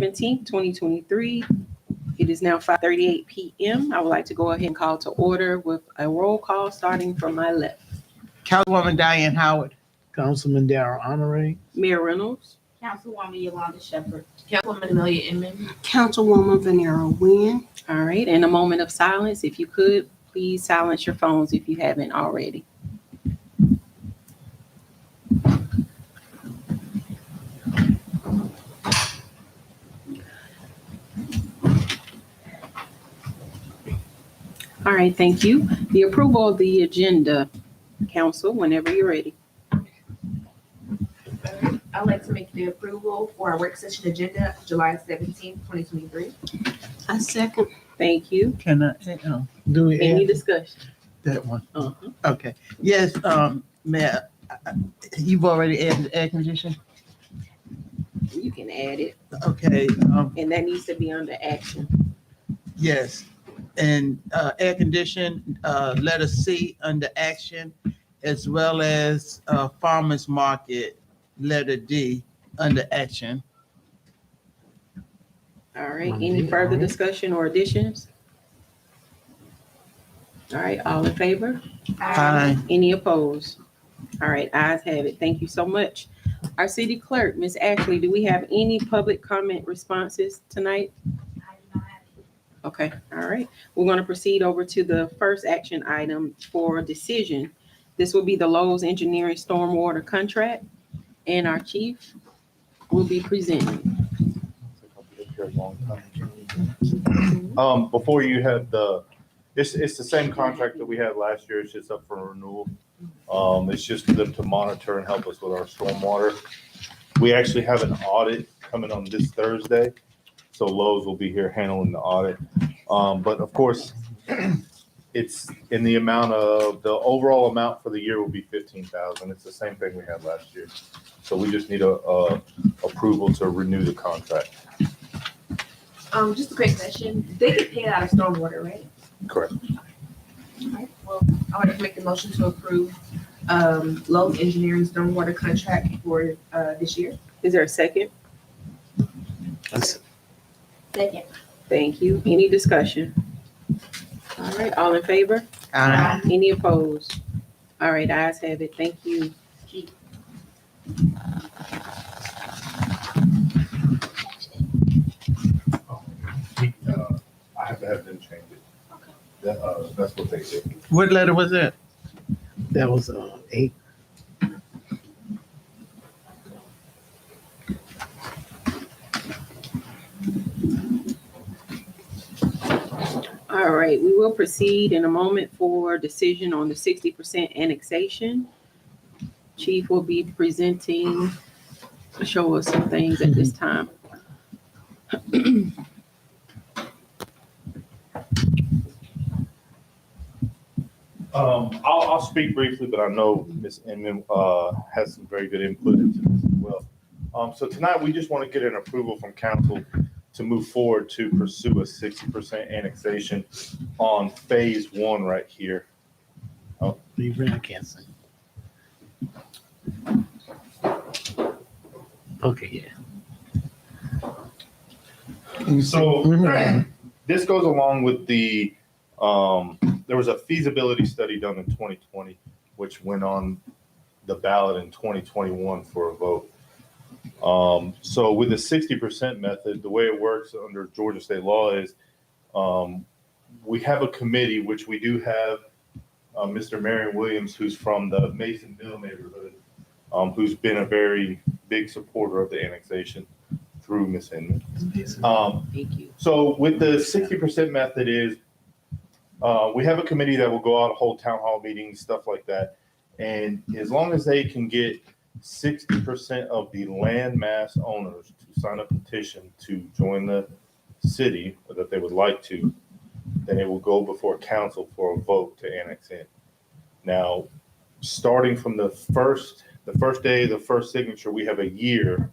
17th, 2023. It is now 5:38 p.m. I would like to go ahead and call to order with a roll call starting from my left. Councilwoman Diane Howard. Councilman Darrell Honore. Mayor Reynolds. Councilwoman Yolanda Shepherd. Councilwoman Amelia Inman. Councilwoman Vanessa Wynn. All right, and a moment of silence. If you could, please silence your phones if you haven't already. All right, thank you. The approval of the agenda, Council, whenever you're ready. I'd like to make the approval for our work session agenda, July 17th, 2023. I second. Thank you. Can I, Do we Any add discussion? that one? Uh-huh. Okay. Yes, Mayor, you've already added air conditioning? You can add it, Okay, and that needs to be under action. yes. And air condition, letter C under action, as well as farmer's market, letter D under action. All right, any further discussion or additions? All right, all in favor? Aye. Any opposed? All right, ayes have it. Thank you so much. Our city clerk, Ms. Ashley, do we have any public comment responses tonight? Okay, all right. We're going to proceed over to the first action item for decision. This will be the Lowe's Engineering Stormwater Contract, and our chief will be presenting. Before you had it's the same contract that we had last year. It's just up for renewal. It's just for them to monitor and help us with our stormwater. We actually have an audit coming on this Thursday, so Lowe's will be here handling the audit. But of course, it's in the amount of the overall amount for the year will be $15,000. It's the same thing we had last year. So we just need a approval to renew the contract. Just a quick question. They get paid out of stormwater, right? Correct. All right. Well, I'd like to make the motion to approve Lowe's Engineering Stormwater Contract for this year. Is there a second? Second. Thank you. Any discussion? All right, all in favor? Aye. Any opposed? All right, ayes have it. Thank you. I have to have them change it. That's what they did. What letter was that? That was 8. All right, we will proceed in a moment for decision on the 60% annexation. Chief will be presenting, show us some things at this time. I'll speak briefly, but I know Ms. Inman has some very good input into this as well. So tonight, we just want to get an approval from council to move forward to pursue a 60% annexation on phase 1 right here. Leave it, I can't sing. Okay, yeah. So this goes along with the, there was a feasibility study done in 2020, which went on the ballot in 2021 for a vote. So with the 60% method, the way it works under Georgia state law is we have a committee, which we do have Mr. Marion Williams, who's from the Masonville neighborhood, who's been a very big supporter of the annexation through Ms. Inman. Thank you. So with the 60% method is we have a committee that will go out, hold town hall meetings, stuff like that. And as long as they can get 60% of the land mass owners to sign a petition to join the city, or that they would like to, then it will go before council for a vote to annex in. Now, starting from the first day, the first signature, we have a year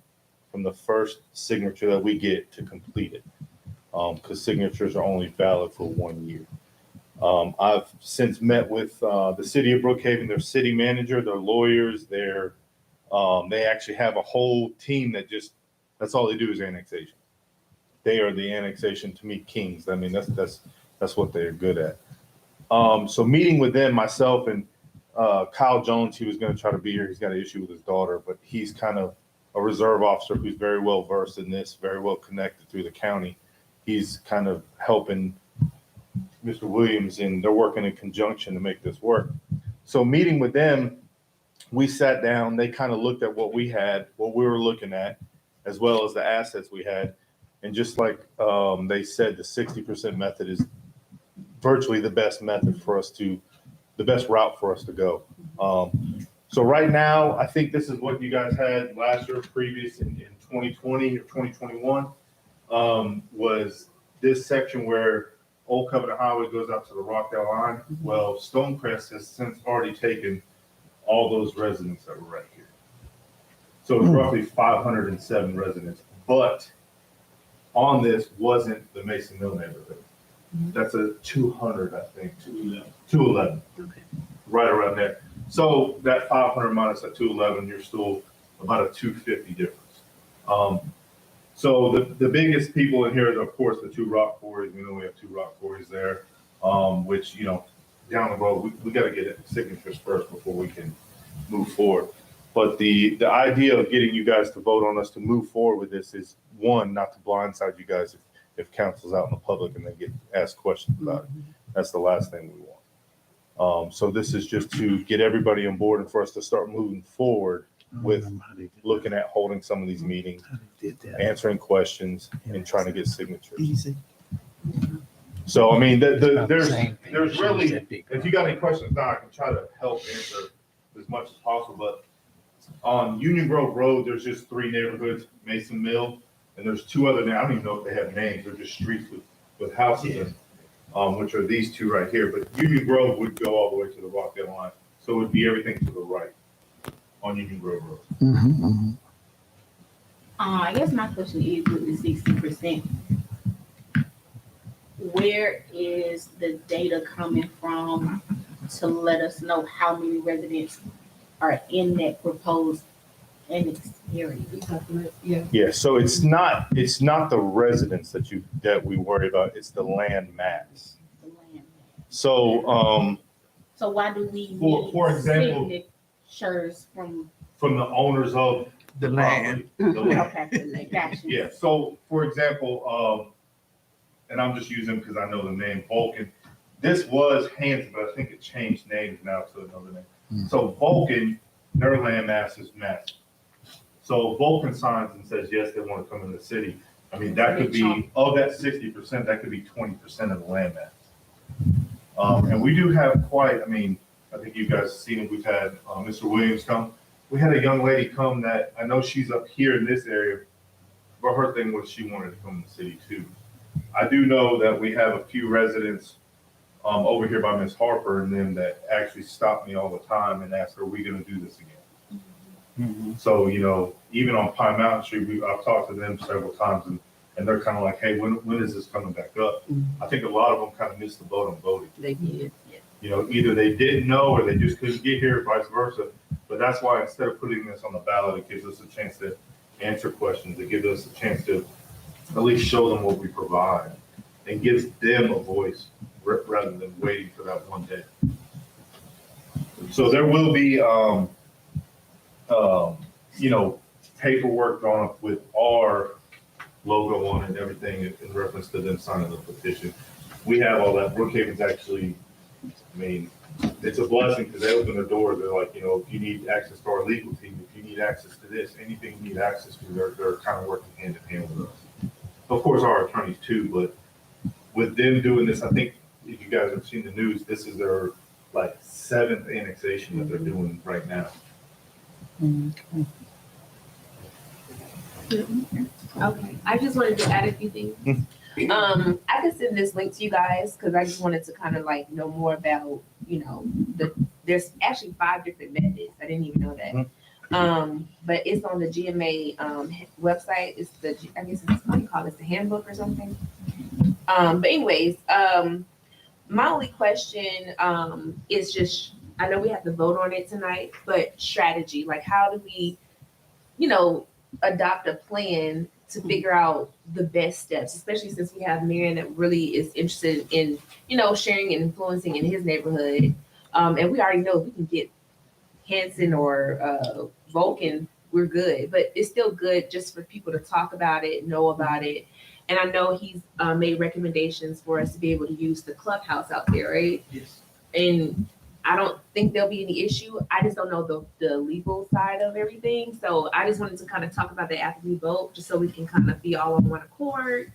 from the first signature that we get to complete it, because signatures are only valid for 1 year. I've since met with the city of Brookhaven, their city manager, their lawyers, they actually have a whole team that that's all they do is annexation. they are the annexation, to me, kings. I mean, that's what they're good at. So meeting with them, myself and Kyle Jones, he was going to try to be here. He's got an issue with his daughter, but he's kind of a reserve officer who's very well versed in this, very well connected through the county. He's kind of helping Mr. Williams, and they're working in conjunction to make this work. So meeting with them, we sat down, they kind of looked at what we had, what we were looking at, as well as the assets we had. And just like they said, the 60% method is virtually the best method for us to, the best route for us to go. So right now, I think this is what you guys had last year, previous in 2020 or 2021, was this section where Old Covenant Highway goes out to the Rockdale line. Well, Stonecrest has since already taken all those residents that were right here. So it's roughly 507 residents, but on this wasn't the Mason Mill neighborhood. That's a 200, I think, 211, Okay. right around there. So that 500 minus that 211, you're still about a 250 difference. So the biggest people in here are, of course, the two rock quarries. We know we have two rock quarries there, which, you know, down the road, we got to get signatures first before we can move forward. But the idea of getting you guys to vote on us to move forward with this is, one, not to blindside you guys if council's out in the public and they get asked questions about it. That's the last thing we want. So this is just to get everybody on board and for us to start moving forward with looking at holding some of these meetings, answering questions, and trying to get signatures. Easy. So, I mean, there's Same thing. really, Choose that big if you got any questions now, I can try to help answer as much as possible. But on Union Grove Road, there's just 3 neighborhoods, Mason Mill, and there's 2 other, I don't even know if they have names, they're just streets with houses in, which are these 2 right here. But Union Grove would go all the way to the Rockdale line. So it would be everything to the right on Union Grove Road. I guess my question is with the 60%, where is the data coming from to let us know how many residents are in that proposed annex area? Yeah. Yeah, so it's not the residents that we worry about, it's the land mass. The land. So So why do we For need example- signatures from? from the owners of The land. property, the land. Okay, gotcha. Yeah, so for example, and I'm just using because I know the name Vulcan. This was Hanson, but I think it changed names now to another name. So Vulcan, their land mass is massive. So Vulcan signs and says, yes, they want to come in the city. I mean, that could be, of that 60%, that could be 20% of the land mass. And we do have quite, I mean, I think you guys have seen it. We've had Mr. Williams come. We had a young lady come that, I know she's up here in this area, but her thing was she wanted to come to the city too. I do know that we have a few residents over here by Miss Harper and them that actually stop me all the time and ask, are we going to do this again? So, you know, even on Pine Mountain Street, I've talked to them several times and they're kind of like, hey, when is this coming back up? I think a lot of them kind of missed the boat on voting. They did. You know, either they didn't know or they just couldn't get here, vice versa. But that's why instead of putting this on the ballot, it gives us a chance to answer questions. It gives us a chance to at least show them what we provide and gives them a voice rather than waiting for that one day. So there will be, you know, paperwork drawn up with our logo on it and everything in reference to them signing the petition. We have all that. Brookhaven's actually, I mean, it's a blessing because they open the door. They're like, you know, if you need access to our legal team, if you need access to this, anything you need access to, they're kind of working hand in hand with us. Of course, our attorneys too, but with them doing this, I think if you guys have seen the news, this is their like 7th annexation that they're doing right now. Okay, I just wanted to add a few things. I could send this link to you guys because I just wanted to kind of like know more about, you know, there's actually 5 different methods. I didn't even know that. But it's on the GMA website. It's I guess it's what do you call it, the handbook or something. But anyways, my only question is just, I know we have to vote on it tonight, but strategy, like how do we, you know, adopt a plan to figure out the best steps, especially since we have Marion that really is interested in, you know, sharing and influencing in his neighborhood. And we already know if we can get Hanson or Vulcan, we're good. But it's still good just for people to talk about it, know about it. And I know he's made recommendations for us to be able to use the clubhouse out there, right? Yes. And I don't think there'll be any issue. I just don't know the legal side of everything. So I just wanted to kind of talk about that after we vote, just so we can kind of be all on one accord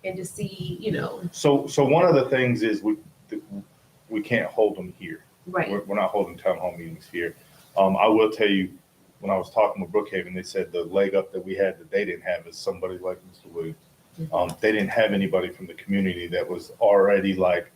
and just see, you know. So one of the things is we can't hold them here. Right. We're not holding town hall meetings here. I will tell you, when I was talking with Brookhaven, they said the leg up that we had that they didn't have is somebody like Mr. Williams. They didn't have anybody from the community that was already like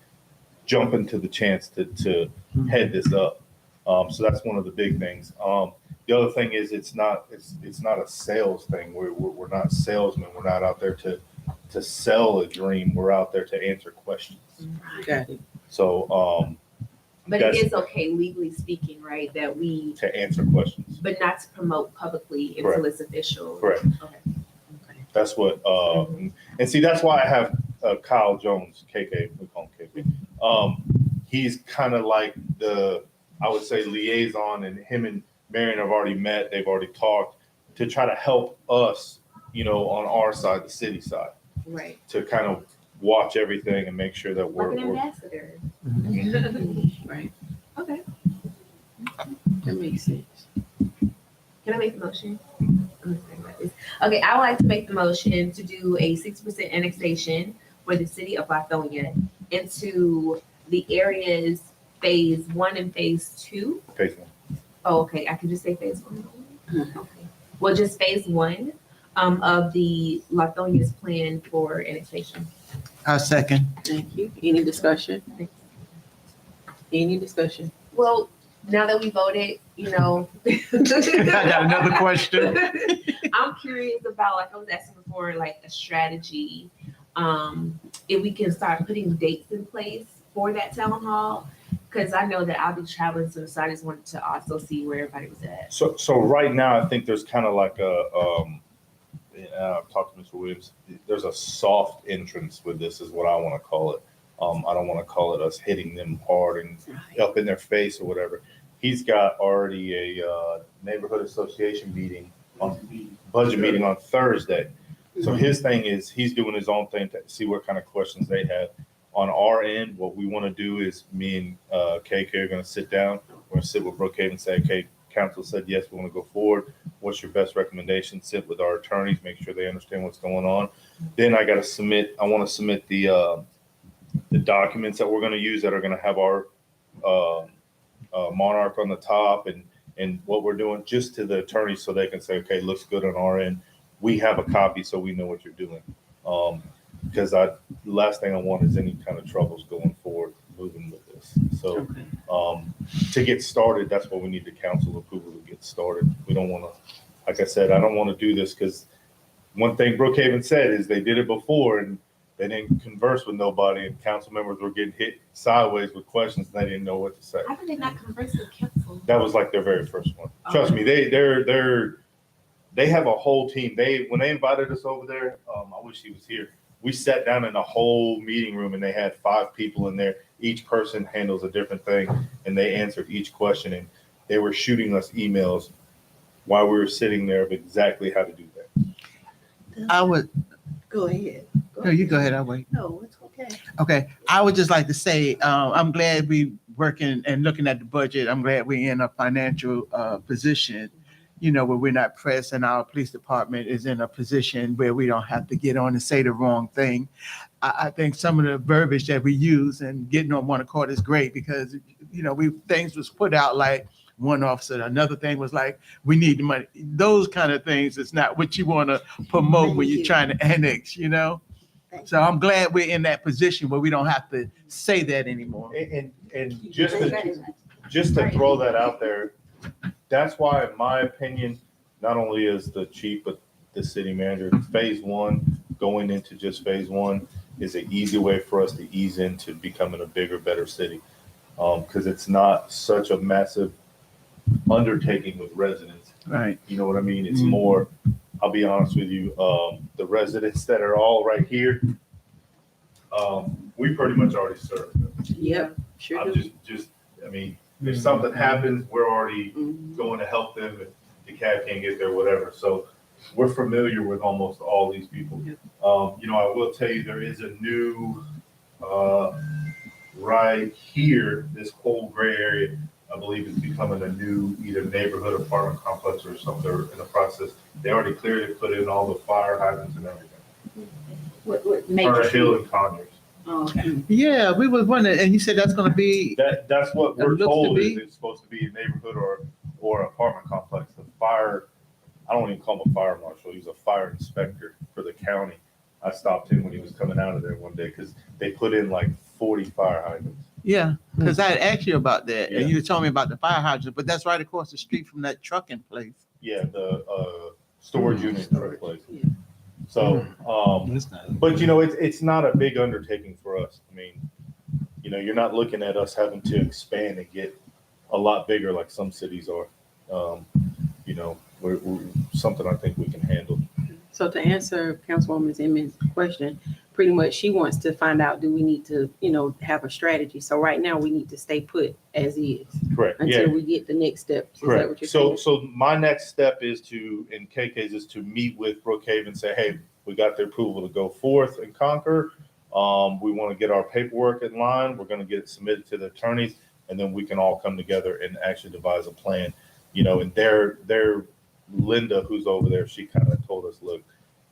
jumping to the chance to head this up. So that's one of the big things. The other thing is it's not a sales thing. We're not salesmen. We're not out there to sell a dream. We're out there to answer questions. Got it. So But That's- it is okay, legally speaking, right, that we, to answer questions. but not to promote publicly until Correct. it's official. Correct. Okay. That's what, and see, that's why I have Kyle Jones, KK, we call him KK. He's kind of like I would say liaison, and him and Marion have already met, they've already talked to try to help us, you know, on our side, the city side, Right. to kind of watch everything and make sure that Like an we're ambassador. Right. Okay. That makes sense. Can I make the motion? I'm gonna think about this. Okay, I would like to make the motion to do a 6% annexation for the city of Lithonia into the areas phase 1 and phase 2. facing. Oh, okay, I can just say phase 1. Okay. Well, just phase 1 of the Lithonia's plan for annexation. I second. Thank you. Any discussion? Any discussion? Well, now that we voted, you know. I got another question. I'm curious about, like I was asking before, like a strategy. If we can start putting dates in place for that town hall, because I know that I'll be traveling soon, so I just wanted to also see where everybody was at. So right now, I think there's kind of like I've talked to Mr. Williams, there's a soft entrance with this is what I want to call it. I don't want to call it us hitting them hard and up in their face or whatever. He's got already a neighborhood association meeting budget meeting on Thursday. So his thing is he's doing his own thing to see what kind of questions they have. On our end, what we want to do is me and KK are going to sit down. We're going to sit with Brookhaven and say, okay, council said, yes, we want to go forward. What's your best recommendation? Sit with our attorneys, make sure they understand what's going on. Then I want to submit the documents that we're going to use that are going to have our monarch on the top and what we're doing just to the attorneys so they can say, okay, looks good on our end. We have a copy so we know what you're doing. Because the last thing I want is any kind of troubles going forward, moving with this. So to get started, that's what we need the council approval to get started. We don't want to, like I said, I don't want to do this because one thing Brookhaven said is they did it before and they didn't converse with nobody and council members were getting hit sideways with questions and they didn't know what to say. How did they not converse with council? That was like their very first one. Trust me, they have a whole team. When they invited us over there, I wish he was here. We sat down in a whole meeting room and they had 5 people in there. Each person handles a different thing and they answered each question and they were shooting us emails while we were sitting there of exactly how to do that. I would, Go ahead. no, you go ahead, I'll wait. No, it's okay. Okay, I would just like to say, I'm glad we working and looking at the budget. I'm glad we're in a financial position, you know, where we're not pressed and our police department is in a position where we don't have to get on and say the wrong thing. I think some of the verbiage that we use and getting on one accord is great because, you know, things was put out like one officer, another thing was like, we need the money. Those kind of things, it's not what you want to promote when you're trying to annex, you know? So I'm glad we're in that position where we don't have to say that anymore. And just to throw that out there, that's why, in my opinion, not only is the chief, but the city manager, phase 1, going into just phase 1 is an easy way for us to ease into becoming a bigger, better city. Because it's not such a massive undertaking with residents. Right. You know what I mean? It's more I'll be honest with you, the residents that are all right here, we pretty much already served them. Yep, sure I'm do. just, I mean, if something happens, we're already Mhm. going to help them if the cab can't get there, whatever. So we're familiar with almost all these people. Yep. You know, I will tell you, there is a new, right here, this whole gray area, I believe is becoming a new either neighborhood apartment complex or something in the process. They already cleared it, put in all the fire hydrants and everything. What Turner makes Hill and Conyers. Oh, okay. Yeah, we was wondering, and you said that's gonna be, That's what It we're looks to told is be. it's supposed to be a neighborhood or apartment complex. The fire, I don't even call him a fire marshal, he's a fire inspector for the county. I stopped him when he was coming out of there one day because they put in like 40 fire hydrants. yeah, because I had asked you about that, Yeah. and you told me about the fire hydrant, but that's right across the street from that trucking place. Yeah, the storage unit took place. Yeah. So, That's not. but you know, it's not a big undertaking for us. I mean, you know, you're not looking at us having to expand and get a lot bigger like some cities are. You know, we're something I think we can handle. So to answer Councilwoman Emmons' question, pretty much she wants to find out, do we need to, have a strategy? So right now we need to stay put as is Correct. Yeah. until we get the next steps. Is that Correct. what you're So, saying? so my next step is to, in KK's, is to meet with Brookhaven and say, hey, we got the approval to go forth and conquer. We want to get our paperwork in line. We're going to get it submitted to the attorneys, and then we can all come together and actually devise a plan. You know, and their Linda, who's over there, she kind of told us, look,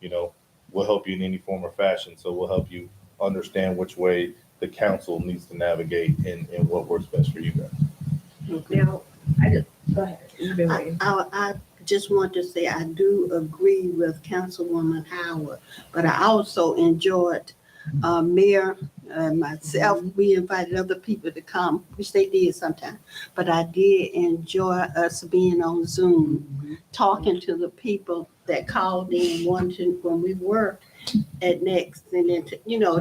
you know, we'll help you in any form or fashion. So we'll help you understand which way the council needs to navigate and what works best for you guys. Okay. Now, go ahead. You've been waiting. I just want to say I do agree with Councilwoman Howard, but I also enjoyed Mayor and myself. We invited other people to come, which they did sometime, but I did enjoy us being on Zoom, talking to the people that called in wanting when we were at Next, and then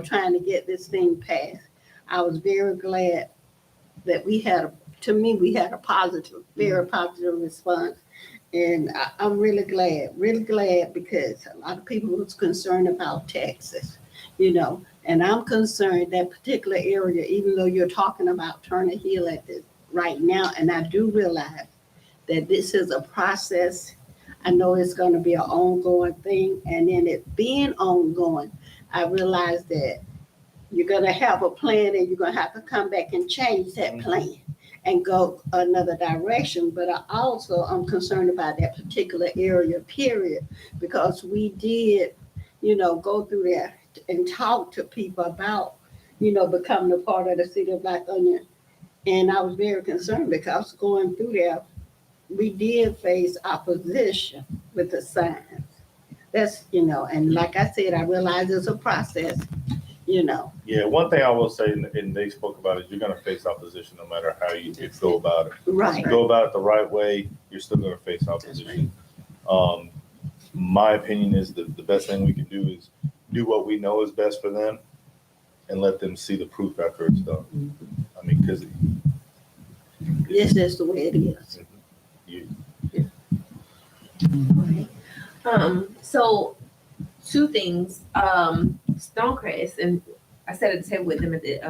trying to get this thing passed. I was very glad that we had a positive, very positive response. And I'm really glad because a lot of people was concerned about Texas, and I'm concerned that particular area, even though you're talking about Turner Hill at this right now, and I do realize that this is a process. I know it's going to be an ongoing thing, and then it being ongoing, I realize that you're going to have a plan and you're going to have to come back and change that plan and go another direction. But I'm concerned about that particular area, period, because we did, go through there and talk to people about, becoming a part of the city of Lithonia. And I was very concerned because going through there, we did face opposition with the signs. That's, and like I said, I realize it's a process, Yeah, one thing I will say, and they spoke about it, you're going to face opposition no matter how you go about it. If Right. you go about it the right way, you're still going to face opposition. My opinion is that the best thing we can do is do what we know is best for them and let them see the proof after it's done. I mean, because Yes, that's the way it is. So two things. Stonecrest, and I sat at the table with them at the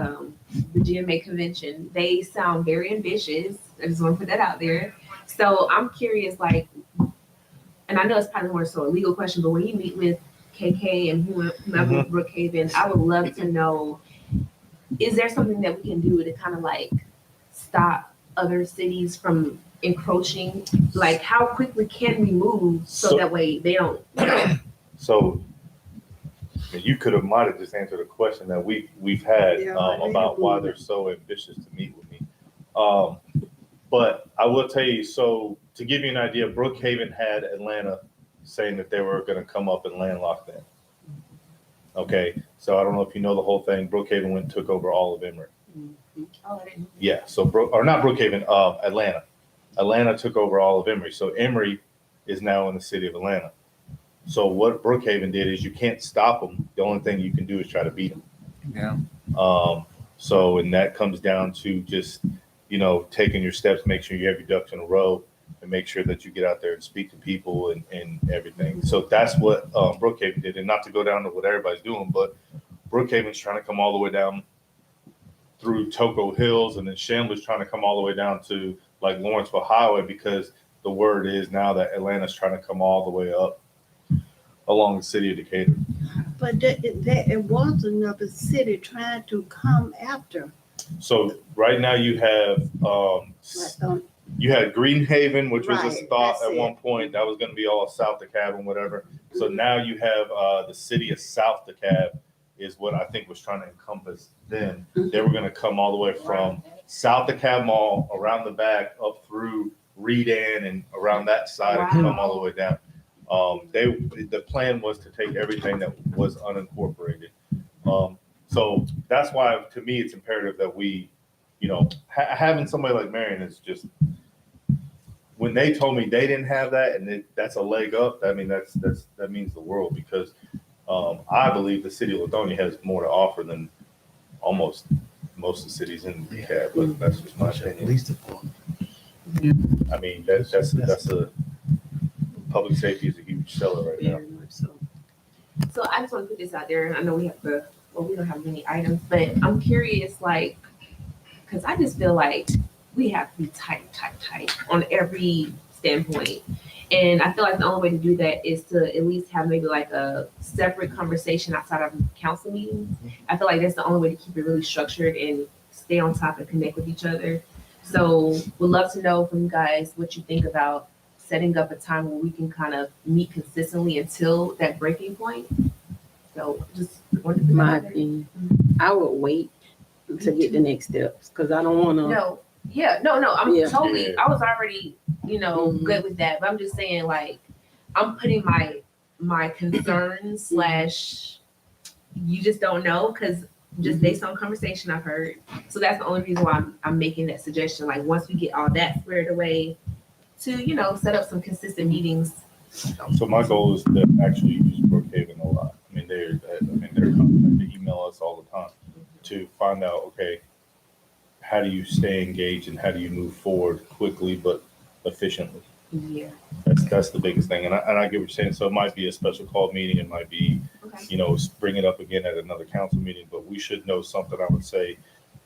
GMA convention. They sound very ambitious. I just want to put that out there. So I'm curious, and I know it's probably more so a legal question, but when you meet with KK and whomever with Brookhaven, I would love to know, is there something that we can do to kind of stop other cities from encroaching? How quickly can we move so that way they don't? So you might have just answered a question that we've had about why they're so ambitious to meet with me. But I will tell you, so to give you an idea, Brookhaven had Atlanta saying that they were going to come up and landlock them. Okay, so I don't know if you know the whole thing. Brookhaven went and took over all of Emory. Oh, I didn't. Yeah, so not Brookhaven, Atlanta. Atlanta took over all of Emory. So Emory is now in the city of Atlanta. So what Brookhaven did is you can't stop them. The only thing you can do is try to beat them. Yeah. So, and that comes down to just, taking your steps, make sure you have your ducks in a row, and make sure that you get out there and speak to people and everything. So that's what Brookhaven did. And not to go down to what everybody's doing, but Brookhaven's trying to come all the way down through Toco Hills, and then Chambly's trying to come all the way down to like Lawrenceville Highway, because the word is now that Atlanta's trying to come all the way up along the city of Decatur. But it was another city trying to come after. So right now you have you had Greenhaven, which was a Right, thought that's at one it. point that was going to be all South DeKalb and whatever. So now you have the city of South DeKalb is what I think was trying to encompass them. They were going to come all the way from South DeKalb Mall around the back up through Redan and around that side and come all the way down. The plan was to take everything that was unincorporated. So that's why, to me, it's imperative that we, having somebody like Marion is just, when they told me they didn't have that, and that's a leg up, I mean, that means the world, because I believe the city of Lithonia has more to offer than almost most of the cities in the DeKalb, but that's just my At opinion. least a point. I mean, that's a public safety is a huge seller right now. Very much so. So I just want to put this out there. I know we don't have many items, but I'm curious, like, because I just feel like we have to be tight on every standpoint. And I feel like the only way to do that is to at least have maybe like a separate conversation outside of council meetings. I feel like that's the only way to keep it really structured and stay on top and connect with each other. So would love to know from you guys what you think about setting up a time where we can kind of meet consistently until that breaking point. So just wanted to My know. opinion, I would wait to get the next steps, because I don't want to. No, I'm Yeah. totally, I was already, Mhm. good with that, but I'm just saying, like, I'm putting my concerns slash, you just don't know, because just based on conversation I've heard. So that's the only reason why I'm making that suggestion, like, once we get all that squared away, to, set up some consistent meetings. So my goal is to actually use Brookhaven a lot. I mean, they're coming to email us all the time to find out, okay, how do you stay engaged and how do you move forward quickly but efficiently? Yeah. That's the biggest thing. And I get what you're saying. So it might be a special call meeting. It might be, Okay. bring it up again at another council meeting, but we should know something, I would say,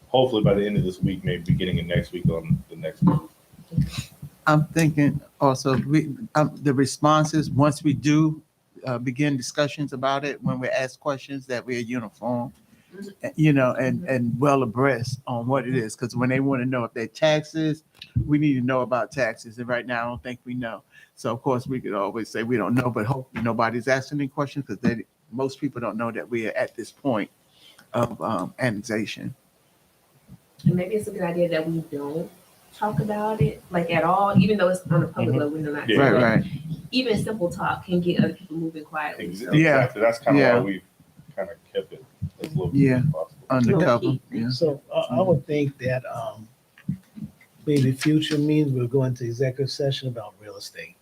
hopefully by the end of this week, maybe beginning of next week on the next meeting. I'm thinking also, the responses, once we do begin discussions about it, when we ask questions, that we're uniform, and well abreast on what it is. Because when they want to know if they're taxes, we need to know about taxes. And right now, I don't think we know. So of course, we could always say we don't know, but hopefully nobody's asking any questions, because most people don't know that we are at this point of annexation. And maybe it's a good idea that we don't talk about it, like, at all, even though it's on a public level, we know not to. Yeah. but Right. Even simple talk can get other people moving quietly. Exactly. Yeah. That's kind of Yeah. why we've kind of kept it as low Yeah. as possible. Undercover. Low-key. Yeah. So I would think that maybe future meetings, we'll go into executive session about real estate.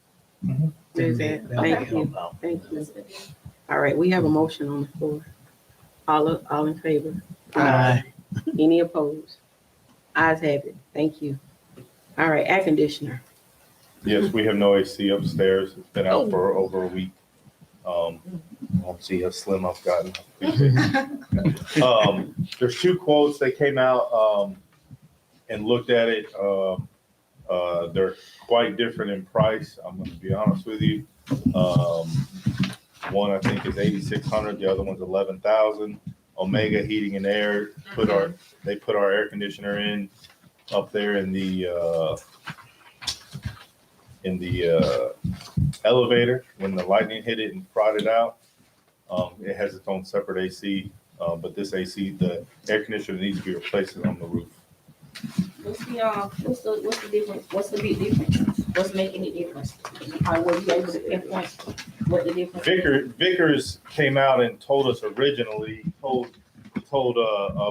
There's Then that. we Thank can you. help out. Thank you. All right, we have a motion on the floor. All in favor? Aye. Any opposed? Ayes have it. Thank you. All right, air conditioner. Yes, we have no AC upstairs. It's been out for over a week. I don't see how slim I've gotten. There's two quotes. They came out and looked at it. They're quite different in price. I'm going to be honest with you. One I think is $8,600. The other one's $11,000. Omega Heating and Air put our air conditioner in up there in the elevator when the lightning hit it and fried it out. It has its own separate AC, but this AC, the air conditioner needs to be replaced on the roof. What's the difference? What's the big difference? What's making it difference? Were you able to pinpoint what the difference? Vickers came out and told us originally, told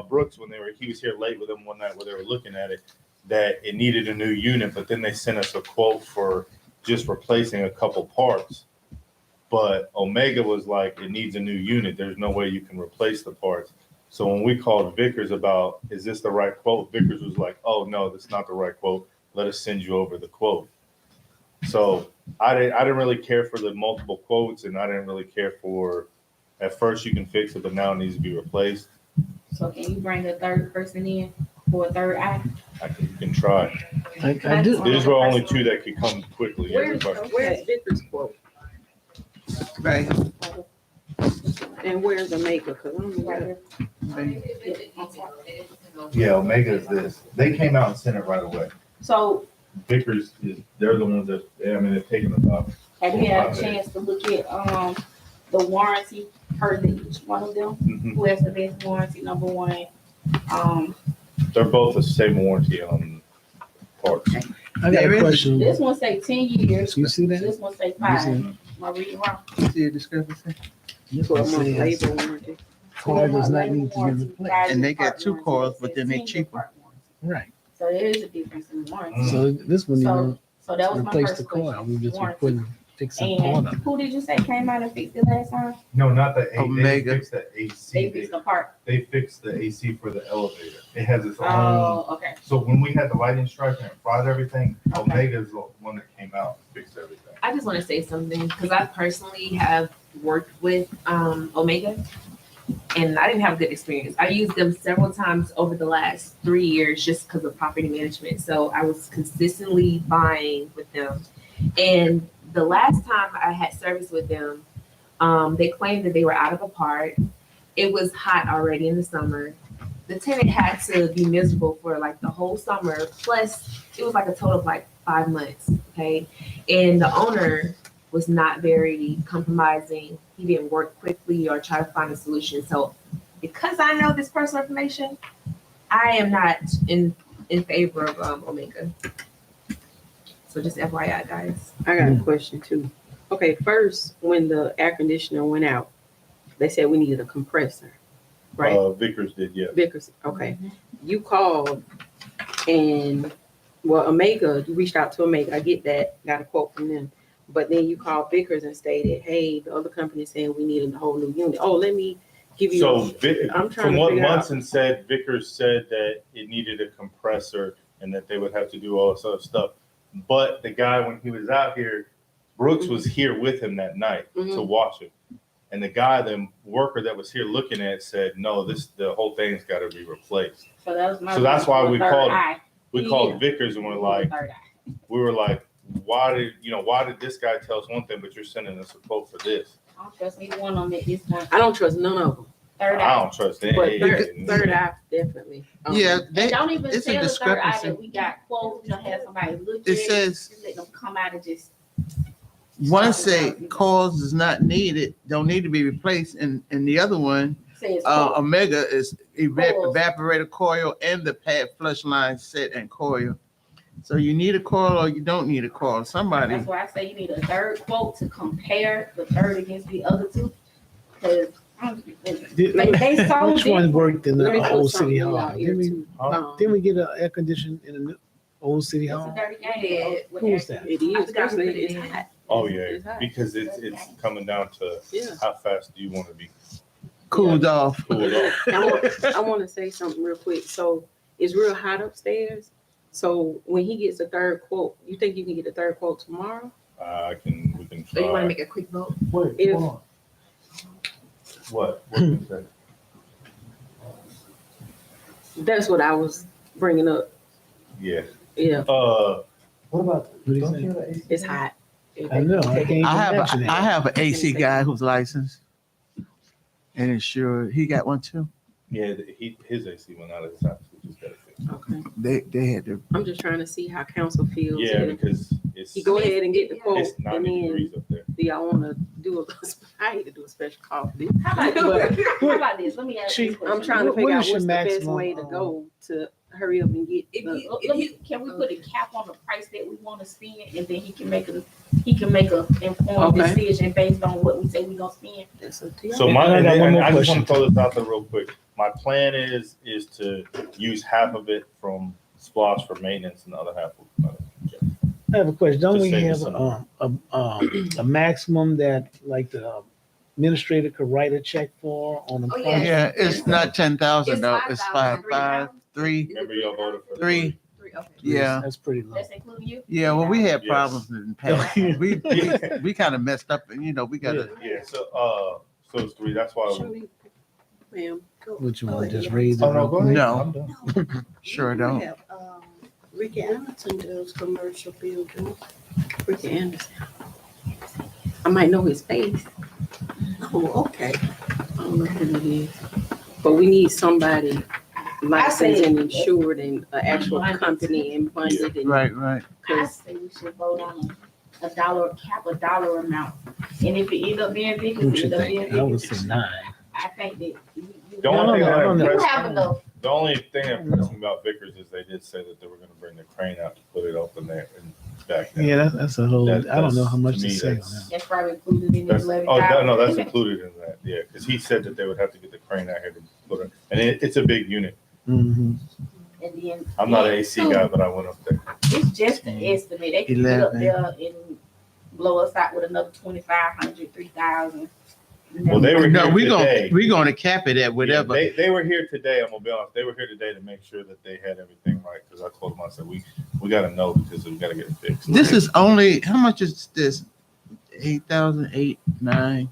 Brooks when he was here late with them one night where they were looking at it, that it needed a new unit, but then they sent us a quote for just replacing a couple parts. But Omega was like, it needs a new unit. There's no way you can replace the parts. So when we called Vickers about, is this the right quote? Vickers was like, oh no, that's not the right quote. Let us send you over the quote. So I didn't really care for the multiple quotes, and I didn't really care for, at first you can fix it, but now it needs to be replaced. So can you bring a third person in for a third eye? You can try. I do. These were only two that could come quickly. Where's Victor's quote? Right. And where's the maker? Cause I don't know Right where. here. Yeah, Omega is this. They came out and sent it right away. So Vickers they're the ones that, they're taking about. have you had a chance to look at, the warranty per each one of them? Mhm. Who has the best warranty, number one? They're both the same warranty on parts. I got There a is- question. This one say 10 years, You see that? this one say You 5. see Am I reading wrong? See a discrepancy? This one 12 month says labor warranty. car does not need to be replaced. And they got two cars, but then they cheaper. Right. So there is a difference in the warranty. So this one, you know, So that was my replace the first car. question. We just warranty. putting, fixing part And of it. who did you say came out and fixed it last time? No, not the Omega. They fixed the They AC. fixed the part. They fixed the AC for the elevator. It has its own. Oh, okay. So when we had the lightning strike and it fried everything, Okay. Omega's the one that came out and fixed everything. I just want to say something because I personally have worked with Omega, and I didn't have a good experience. I used them several times over the last 3 years just because of property management. So I was consistently buying with them. And the last time I had service with them, they claimed that they were out of a part. It was hot already in the summer. The tenant had to be miserable for like the whole summer. Plus, it was like a total of like 5 months. Okay. And the owner was not very compromising. He didn't work quickly or try to find a solution. So because I know this personal information, I am not in favor of Omega. So just FYI, guys. I got a question too. Okay, first, when the air conditioner went out, they said we needed a compressor, right? Vickers did, yeah. Vickers, okay. You called and, well, Omega, you reached out to Omega, I get that, got a quote from them. But then you called Vickers and stated, hey, the other company saying we needed a whole new unit. Oh, let me give you. So I'm trying from to what figure out. Munson said, Vickers said that it needed a compressor and that they would have to do all this other stuff. But the guy, when he was out here, Brooks was here with him that night to Mhm. watch him. And the guy, the worker that was here looking at it said, no, the whole thing's got to be replaced. So that was my. So that's why we third called- eye. We Yeah. called Vickers and we're like, Third eye. we were like, why did this guy tell us one thing, but you're sending us a quote for this? I don't trust either one of them at this point. I don't trust none of them, Third I eye. don't trust it. but third eye, definitely. Yeah, And they, don't even it's a tell the third eye discrepancy. that we got quotes, you know, have somebody look at It it. says, Just let them come out and just. one say cause is not needed, don't need to be replaced, and the other one, Says quote. Omega is Coils. evaporator coil and the pad flush line set and coil. So you need a coil or you don't need a coil. Somebody, That's why I say you need a third quote to compare the third against the other two. Cause they so Which one different. worked in Let me the put old city something hall? out here too. Didn't we get an air condition in the new old city It's a hall? dirty game. Who was that? It I is, forgot who put it it's in. hot. Oh, yeah, It's hot. because it's coming down to Yeah. how fast do you want to be cooled off. cooled off? I want to say something real quick. So it's real hot upstairs. So when he gets a third quote, you think you can get a third quote tomorrow? We can So you want to try. make a quick vote? Wait, If- hold on. What can you say? That's what I was bringing up. Yeah. Yeah, What about? What do you think? it's hot. I know, I can't even I have, imagine I that. have an AC guy who's licensed and insured. He got one too. Yeah, his AC went out of his house. We just got to fix it. Okay. They had to, I'm just trying to see how council feels. Yeah, And because it's you go ahead and get the quote, it's and 90 then degrees up there. do y'all want to do a? I hate to do a special call for this. How about, how about this? Let me ask you. She- a question. I'm trying to What figure out is your what's the best maximum, way to go to hurry up and get. If the- you- Let me, can we put a cap on the price that we want to spend, and then he can make a informed Okay. decision based on what we say we gonna spend. That's up to y'all. So I my, got and one and more I just question. want to throw this out there real quick. My plan is to use half of it from SPOS for maintenance and the other half will. I have a question. Don't To we save have us a maximum that like the administrator could write a check for on the Oh, project? yeah, it's not 10,000 It's though. It's 5,000, 5, 3. Remember y'all voted for Three. Okay. Yeah. That's pretty low. That's including you? Yeah, well, we had Yes. problems in the past. We kind of messed up, and we gotta. Yeah, so it's 3, that's why. Shirley, ma'am, go. What you go want, ahead. just raise it? Oh, no, go ahead. No. I'm done. Sure We don't. have, Ricky Anderson does commercial building. Ricky Anderson. I might know his face. Oh, okay. I don't know who it is. But we need somebody licensed and insured and an actual company and funded and. Right. I Cause say we should vote on a dollar amount. And if it end up being Vickers, What it you end up being think? I would Vickers. say 9. I think that The only thing No, that no, no. you impressed have enough. The only thing that impressed me about Vickers is they did say that they were gonna bring the crane out to put it up in there and back down. Yeah, that's a whole, That- I don't know how much to to me, say on that's- that. That's probably included in the That's, 11,000. no, that's included in that, yeah, because he said that they would have to get the crane out here to put it, and it's a big unit. Mhm. And then. I'm not an AC guy, but I went up there. It's just an estimate. They can get up 11. there and blow us out with another 2,500, 3,000. Well, they were No, here today. we're gonna cap it at whatever. Yeah, they were here today. I'm gonna be honest. They were here today to make sure that they had everything right. Because I told them, I said, we got to know because we got to get it fixed. This is only how much is this? 8,000, 8, 9,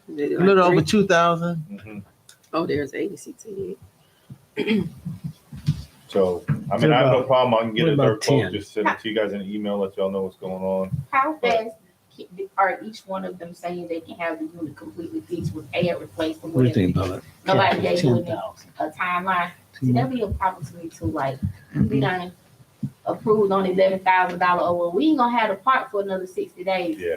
a little over 2,000. Mhm. Oh, there's 8688. So, I mean, I have no problem. I can get What a about dirt quote, 10? just send it to you guys in an email, let y'all know what's going on. How fast are each one of them saying they can have the unit completely fixed with air replaced or What do you whatever? think, Bubba? Nobody gave you 10,000. a timeline. See, that'd be a problem to me too. Like, we done approved on $11,000. Oh, well, we ain't gonna have the part for another 60 days. Yeah,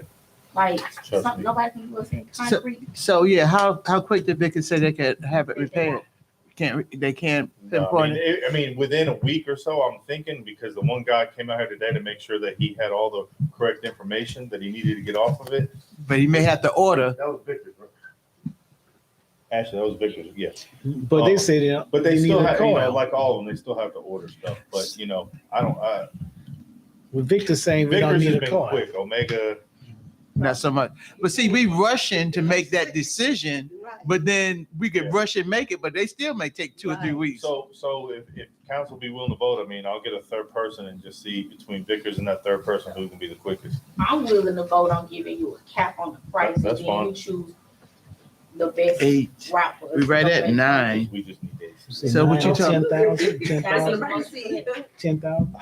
Like, trust something me. nobody can do us in concrete. So yeah, how quick did Vickers say they could have it repaired? They can't No, pinpoint it? I mean, within a week or so, I'm thinking, because the one guy came out here today to make sure that he had all the correct information that he needed to get off of it. But he may have to order. That was Victor's, right? Actually, that was Victor's, yes. But they say they But they need still a have, coil. like all of them, they still have to order stuff. But, With Victor saying we don't Vickers need has a been coil. quick. Omega, Not so much. But see, we rushing to make that decision, Right. but then we Yeah. could rush and make it, but they still may take 2 or 3 Right. weeks. so if council be willing to vote, I mean, I'll get a third person and just see between Vickers and that third person who can be the quickest. I'm willing to vote on giving you a cap on the price, and That's then fine. you choose the best 8. route for us. We to right go at with. 9. We just need days. Say So what you 9, talking- 10,000, That's 10,000, what I'm saying. 10,000?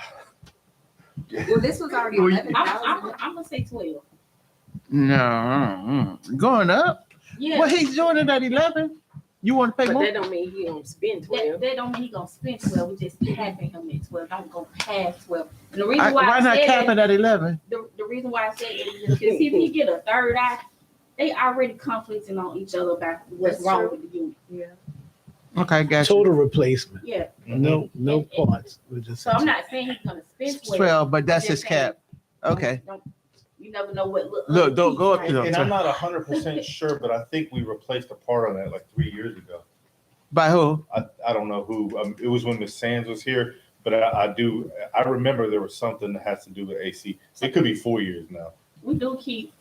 Well, this was already Well, you- 11,000. I'm gonna say 12. No, going up. Yeah. Well, he's doing it at 11. You want to pay But more? that don't mean he gonna spend 12. That don't mean he gonna spend 12. We just capping him at 12. Don't go past 12. And the reason Why why I not said cap that, it at 11? the reason why I said it is because if you get a third eye, they already conflicting on each other about what's That's wrong true. with the unit. Yeah. Okay, gotcha. Total replacement. Yeah. No parts. We're just. So I'm not saying he's gonna spend 12. 12, but that's his Just saying, cap. Okay. You never know what. Look, don't go up to them. And I'm not 100% sure, but I think we replaced a part on that like 3 years ago. By who? I don't know who. It was when Miss Sands was here, but I remember there was something that has to do with AC. It could be 4 years now. We do keep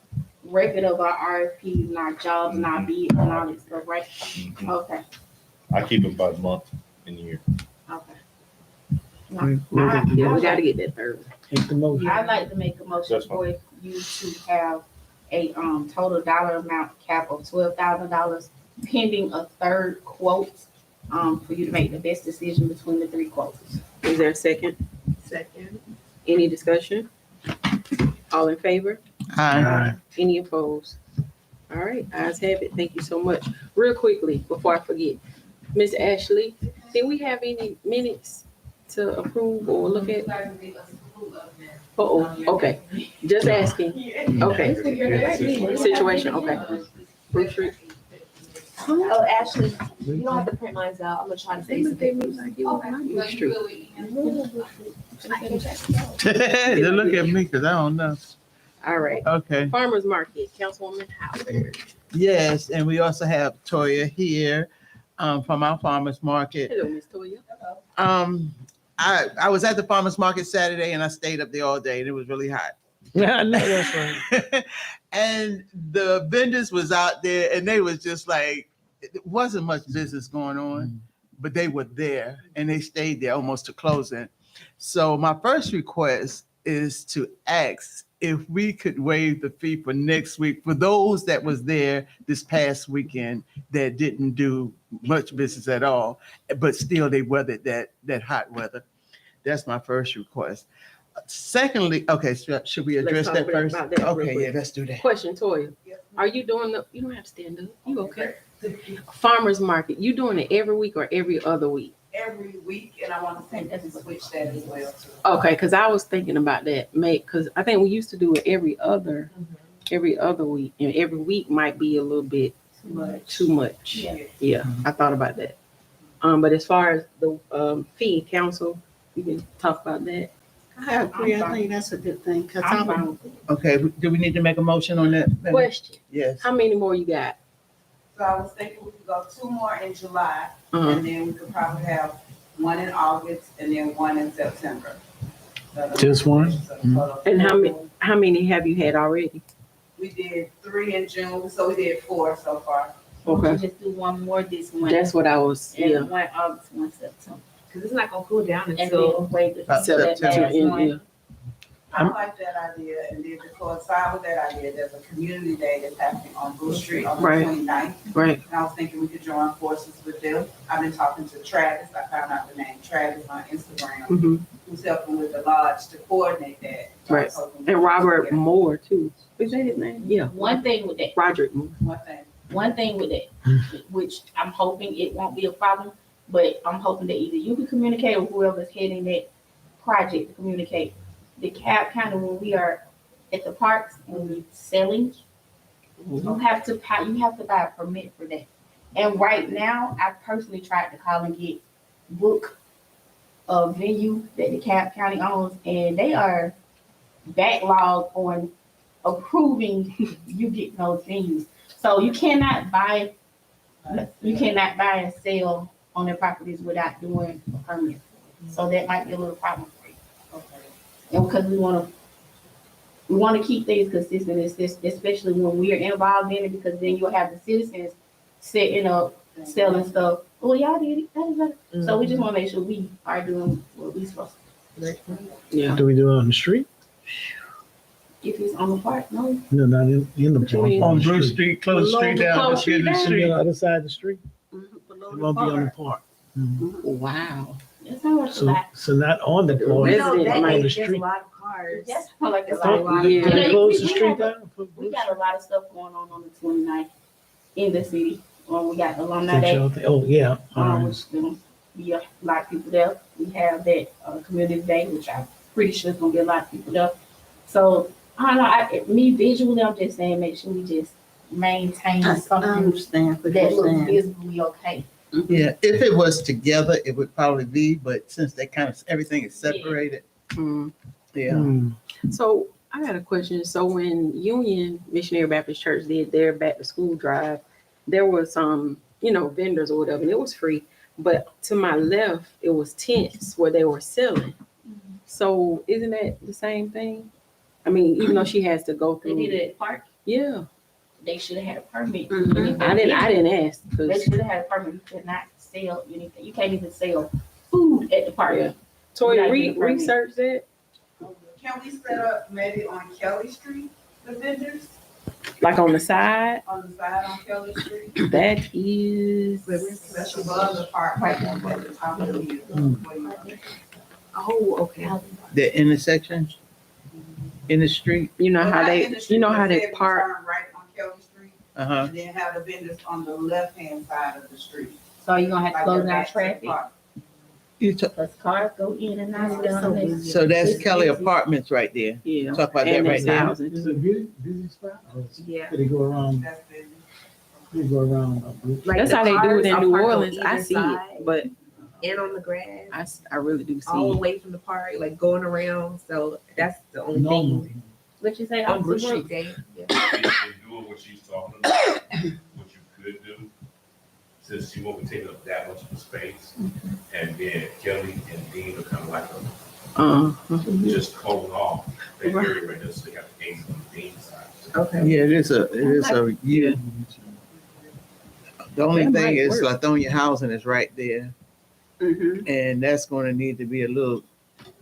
record of our RFPs and our jobs and our bids and all that stuff, right? Mhm. Okay, I keep it by month and year. okay. Yeah, we gotta get that third. Take the motion. I'd like to make a motion That's fine. for you to have a total dollar amount cap of $12,000 pending a third quote for you to make the best decision between the 3 quotes. Is there a second? Second. Any discussion? All in favor? Aye. Any opposed? All right, ayes have it. Thank you so much. Real quickly, before I forget, Ms. Ashley, did we have any minutes to approve or look at? Oh, okay. Just asking. Okay. Situation, okay. Bruce Street. Oh, Ashley, you don't have to print mine out. I'm gonna try to save some papers. Bruce Street. They look at me because I don't know. All right. Okay. Farmers Market, Councilwoman Howard. Yes, and we also have Toya here from our farmers market. Hello, Miss Toya. I was at the farmers market Saturday and I stayed up there all day and it was really hot. I know that's right. And the vendors was out there and they was just like, it wasn't much business going on, but they were there and they stayed there almost to closing. So my first request is to ask if we could waive the fee for next week for those that was there this past weekend that didn't do much business at all, but still they weathered that hot weather. That's my first request. Secondly, okay, so should we address talk that first? about that real Okay, quick. yeah, let's do that. Question, Toya. Are you doing you don't have to stand up. You okay? Farmer's market, you doing it every week or every other week? Every week, and I want to say that switch that as well. Okay, because I was thinking about that, because I think we used to do it every other week, and every week might be a little bit too much. Yeah, I thought about that. But as far as the fee, council, we can talk about that. I agree. I think that's a good thing, because I'm I'm, fine with it. Okay, do we need to make a motion on that? Question, Yes. how many more you got? So I was thinking we could go 2 more in July, Uh-huh. and then we could probably have 1 in August and then 1 in September. Just one? And how many have you had already? We did 3 in June, so we did 4 so far. Okay, Just do one more this winter. that's what I was, yeah. And one August, one September. Cause it's not gonna cool down And until. then wait About until that September, last Yeah, one. yeah. I like that idea, and then to coincide with that idea, there's a community day that's happening on Blue Street on the Right. 29th. Right, And I was thinking we could join forces with them. I've been talking to Travis, I found out the name Travis on Instagram, hmm who's helping with the lodge to coordinate that. So I was hoping we and could Robert get Moore too. Is that his name? Yeah. One thing with that, Roderick Moore. one thing. with that, which I'm hoping it won't be a problem, but I'm hoping that either you can communicate with whoever's heading that project to communicate. The cab kind of when we are at the parks and we're selling, you have to buy a permit for that. And right now, I personally tried to call and book a venue that the Cab County owns, and they are backlogged on approving you getting those venues. So you cannot buy and sell on their properties without doing a permit. So that might be a little problem for you. And because we want to keep things consistent, especially when we are involved in it, because then you'll have the citizens setting up, selling stuff. Oh, y'all did it. That is better. So we just want to make sure we are doing what we're supposed to. Yeah. Do we do it on the street? If it's on the park, no. No, not in the What you mean? park. On Bruce Street, close the street down. Close just get in the street On the street. other side of the street. below It the won't be on the park. park. Wow. That's not what So, like. so not on the The park, resident on might- the street. lot of cars. That's not like I a thought lot. we Yeah. gonna close the We street have a- down. for We Bruce got a lot of stuff going on the 29th in the city. We got Alumni Day, Street? Oh, yeah. All right. which is gonna be a lot of people there. We have that community day, which I'm pretty sure is gonna be a lot of people there. So I don't know. Me visually, I'm just saying, make sure we just maintain I something understand what that you're looks saying. visibly okay. Yeah, if it was together, it would probably be, but since they kind of, everything is separated, Mm. yeah. Hmm. So I got a question. So when Union Missionary Baptist Church did their back to school drive, there was vendors or whatever, and it was free. But to my left, it was tents where they were selling. So isn't that the same thing? I mean, even though she has to go They through. did it at the park. Yeah, They should have had a permit. Mhm. I didn't ask They because should have had a permit. You could not sell anything. You can't even sell food at the park. Yeah. Toy Not getting a permit. research that, Can we set up maybe on Kelly Street, the vendors, like on the side. on the side on Kelly Street? That is. That's above the park, right at the top of the hill. What do you think? Oh, okay. The intersection in the street, You know Well, how not they, in the street, you know but how say they if we park. turn right on Kelly Street, uh-huh. and then have the vendors on the left-hand side of the street. So you're gonna have to like close they're down back to the traffic. park. Because cars go in and out. So that's It's Kelly busy. Apartments right there. Yeah. Talk about that And right it's there. housing. Is it a busy spot? Or Yeah. could they go around, That's busy. could they go around? Like That's the how they do it cars in are New parked on Orleans. I either see side it, but And on the grass, I really do all the see it. way from the park, like going around. So that's the only Normally. thing. What you say? On Bruce Officer Street Brooks? Day. Yeah. in doing what she's talking about, what you could do, since she won't be taking up that much of a space, and then Kelly and Dean are kind of like just close off that area right there, so they got the gates on the Dean side. Okay. Yeah, it is a, yeah. The only That thing might is work. Lithonia housing is right there, Mhm. and that's gonna need to be a little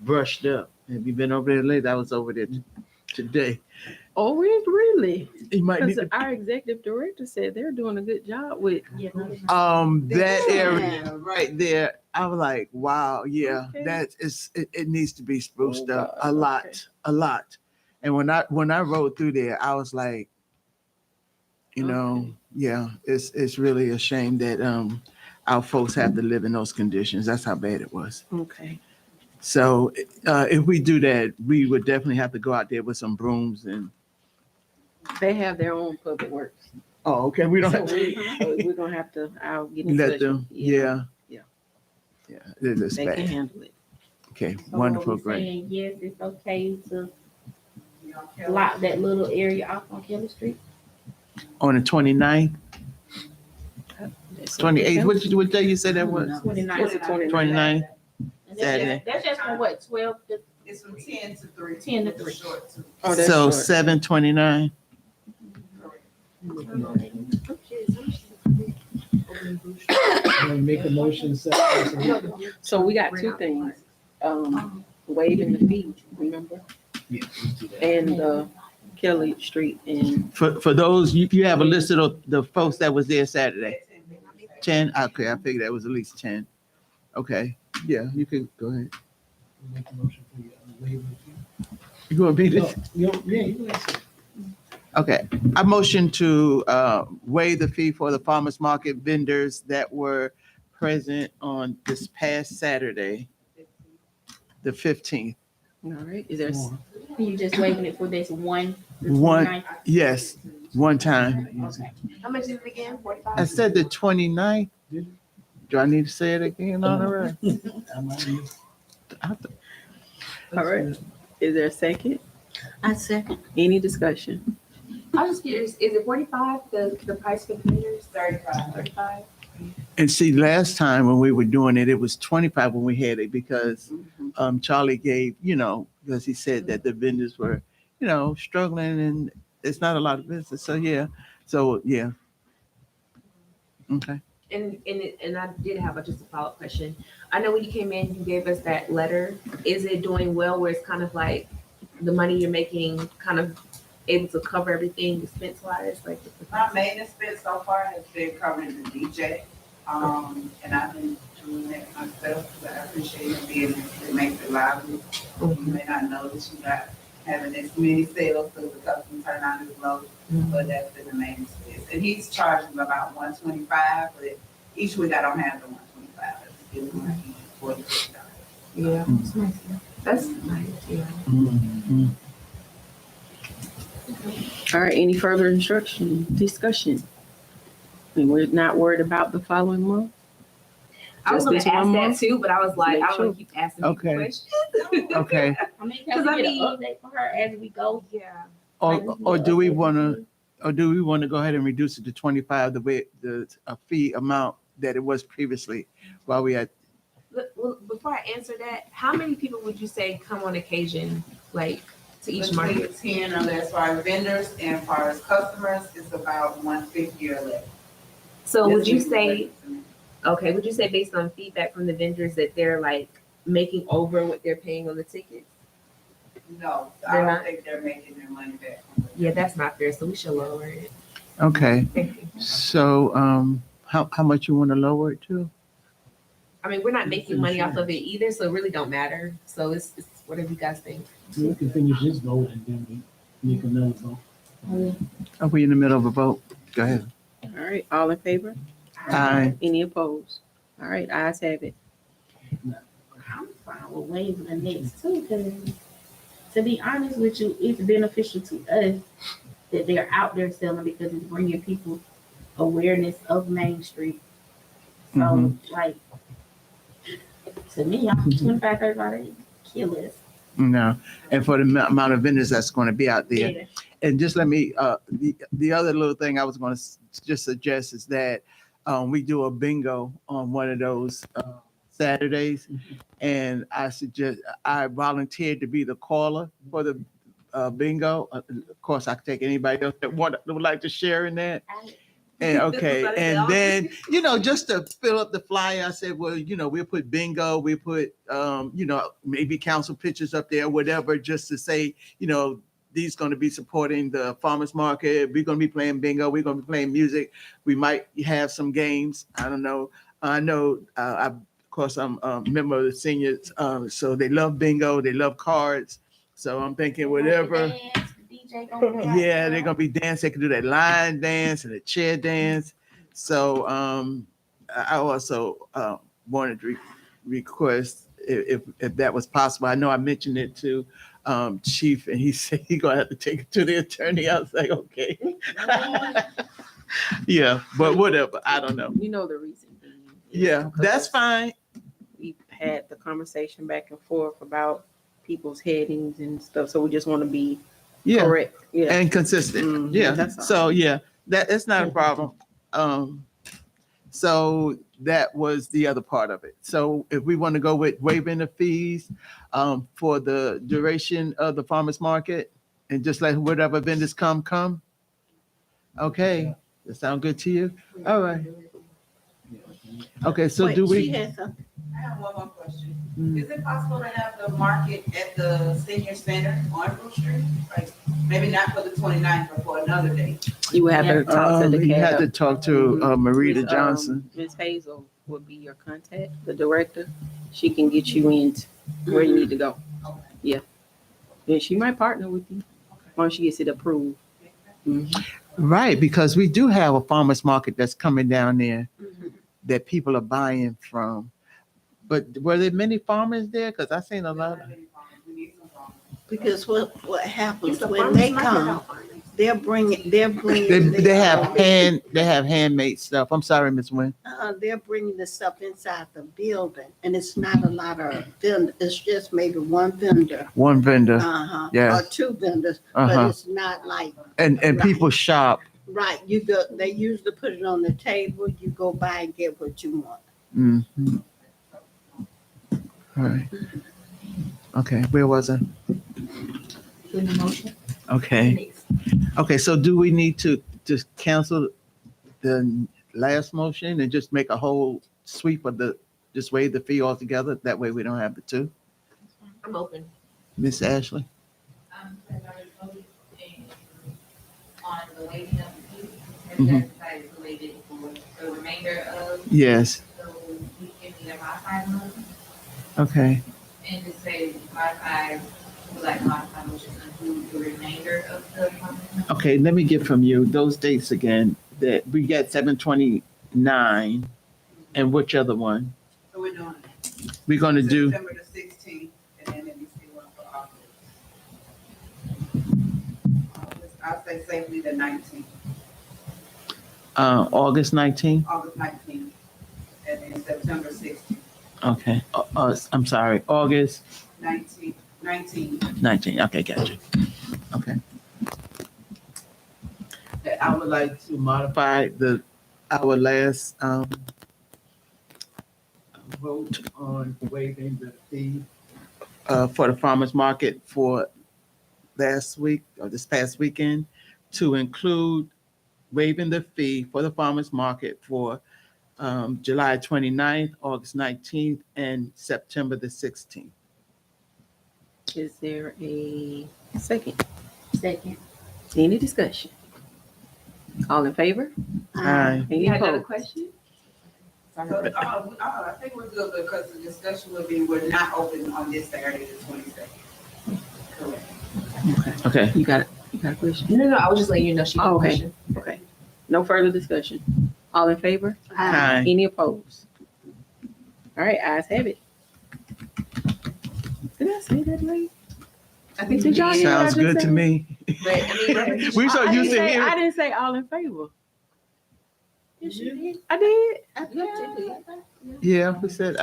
brushed up. Have you been over there lately? I was over there today. Oh, really? You might need Because to, our executive director said they're doing a good job with. Yeah, no, that Yeah. area right there. I was like, wow, yeah, Okay. that is, it needs to be spruced Oh, up God, a lot, okay. a lot. And when I rode through there, I was like, you know, Okay. yeah, it's really a shame that our folks have to live in those conditions. That's how bad it was. Okay. So if we do that, we would definitely have to go out there with some brooms and. They have their own public works. Oh, okay. We don't So have we're gonna have to, I'll get in let touch. them. with- Yeah. Yeah. Yeah. It's They can bad. handle it. Okay. So Wonderful. are we Great. saying yes, it's okay to block that little area off on Kelly Street? On the 29th, That's 28th. What day you said that was? 29. What's the 29th? 29th. And Saturday. that's just from what, 12 to It's from 10 to 3. 10 to 3. Short too. Oh, that's So short. 7/29. Wanna make a motion, second? So we got two things. Waiving the fee, remember? Yeah, let's do that. And Kelly Street and For those, you have a list of the folks that was there Saturday. 10. Okay, I figured that was at least 10. Okay. Yeah, you can go ahead. Make a motion for your waiver fee. You want me to? No, yeah, you can say it. Okay, I motion to waive the fee for the farmers market vendors that were present on this past Saturday, the 15th. all right, is there, You just waiving it for this one? the One. 29th? Yes, one time. Okay. How much is it again? I 45? said the 29th. Do I need to say it again on the road? I might miss. all right, is there a second? I second. Any discussion? I was just curious, is it 45, the price for the vendors? 35. 35? And see, last time when we were doing it, it was 25 when we had it because Charlie gave, because he said that the vendors were, struggling and it's not a lot of business. So yeah. Okay. And I did have just a follow-up question. I know when you came in, you gave us that letter. Is it doing well where it's kind of like the money you're making kind of able to cover everything expense-wise? Like My main expense so far has been covering the DJ. And I've been doing that myself, but I appreciate it being, it makes it lively. You may not know that you're not having as many sales because the customer turnout is low, but that's been the main expense. And he's charging about 125, but each week I don't have the 125. It's like $46. yeah, that's nice. Yeah. Mhm. All right, any further discussion? And we're not worried about the following month? I was Just gonna this one ask month? that too, but I was like, Make I don't want to keep asking people Okay. questions. Okay. I mean, 'Cause can I we get an mean- update for her as we go? Yeah. Or do we want to go ahead and reduce it to 25 the way the fee amount that it was previously while we had? Well, before I answer that, how many people would you say come on occasion, like to each Between market? 10 or less, as far as vendors and as far as customers, it's about 150 or less. So would That's you what say, it is. okay, would you say based on feedback from the vendors that they're like making over what they're paying on the tickets? No, I They're don't not? think they're making their money back. Yeah, that's not fair, so we should lower it. Okay. Thank you. So how much you want to lower it to? I mean, we're not making money off of it either, so it really don't matter. So it's whatever you guys think. We can finish this vote and then we make another vote. Are we in the middle of a vote? Go ahead. All right, all in favor? Aye. Any opposed? All right, ayes have it. I'm fine with waiving the next two, because to be honest with you, it's beneficial to us that they're out there selling because it's bringing people awareness of Main Street. So Mhm. like, to me, I'm 25, 35, kill us. No. And for the amount of vendors that's going to be out there. Yeah. And just let me, the other little thing I was going to just suggest is that we do a bingo on one of those Saturdays. And I volunteered to be the caller for the bingo. Of course, I can take anybody else that would like to share in that. And okay, But and y'all- then, you know, just to fill up the flyer, I said, well, you know, we'll put bingo, we put, you know, maybe council pictures up there, whatever, just to say, you know, these going to be supporting the farmers market. We're going to be playing bingo. We're going to be playing music. We might have some games. I don't know. I know, of course, I'm a member of the seniors, so they love bingo. They love cards. So I'm thinking whatever. DJ gonna be Yeah, they're gonna be dancing. They can do that line dance and the chair dance. So I also wanted to request if that was possible. I know I mentioned it to Chief, and he said he gonna have to take it to the attorney. I was like, okay, yeah, but whatever. I don't know. You know the reason being. is Yeah, because that's fine. We had the conversation back and forth about people's headings and stuff, so we just want to be Yeah, correct. Yeah. and consistent. Mhm, Yeah, that's all. so yeah, it's not a problem. So that was the other part of it. So if we want to go with waiving the fees for the duration of the farmers market and just let whatever vendors come. Okay, that sound good to you? All right. Okay, so Wait, do she we? has something. I have one more question. Mm. Is it possible to have the market at the senior center on Brook Street? Like, maybe not for the 29th, but for another day? You would have to talk to the You had cab. to talk to Marita Miss, Johnson. Ms. Hazel would be your contact, the director. She can get you in where you need to go. Okay. Yeah. And she might partner with you once she gets it approved. Mhm. Right, because we do have a farmers market that's coming down there Mhm. that people are buying from. But were there many farmers there? Because I seen a lot. We need some farmers. Because what happens It's a when farmer's they market come, out front. they're bringing. They their- have handmade stuff. I'm sorry, Miss Wynn. They're bringing the stuff inside the building, and it's not a lot of vendors. It's just maybe one vendor, One vendor. Yeah. or two vendors, Uh-huh. but it's not like And people shop. right. You go. They usually put it on the table. You go by and get what you want. Mhm. All right. Okay, where was I? in the motion. Okay. Okay, so do we need to just cancel the last motion and just make a whole sweep of just waive the fee altogether? That way we don't have the two. I'm open. Miss Ashley? Because I already voted on the waiving of the fee, and you guys decided to waive it for the remainder of, Yes. so we give me a modified motion, Okay. and just say modify, like modify motion to include the remainder of the. Okay, let me get from you those dates again. That we got 7/29, and which other one? So we're doing We're gonna do September the 16th, and then maybe see one for August. I'll say safely the 19th, August 19th. August 19th, and then September 16th, Okay. I'm sorry, August 19th. 19th. Okay, gotcha. Okay. I would like to modify our last vote on waiving the fee for the farmers market for last week or this past weekend to include waiving the fee for the farmers market for July 29th, August 19th, and September the 16th. Is there a second? Second. Any discussion? All in favor? Aye. Any You had another opposed? question? So, I think we're good because the discussion will be, we're not open on this Saturday, the 22nd. Correct. Okay. You got it. You got a question? No, I was just letting you know she had Oh, a okay. question. Okay. No further discussion. All in favor? Aye. Any opposed? All right, ayes have it. Did I say that right? I think Did y'all hear what I Sounds just good to said? me. But I mean, repetition. We so I used didn't to say- hear. I didn't say all in favor. Yes, you did. I did. I thought you did. Yeah, we said,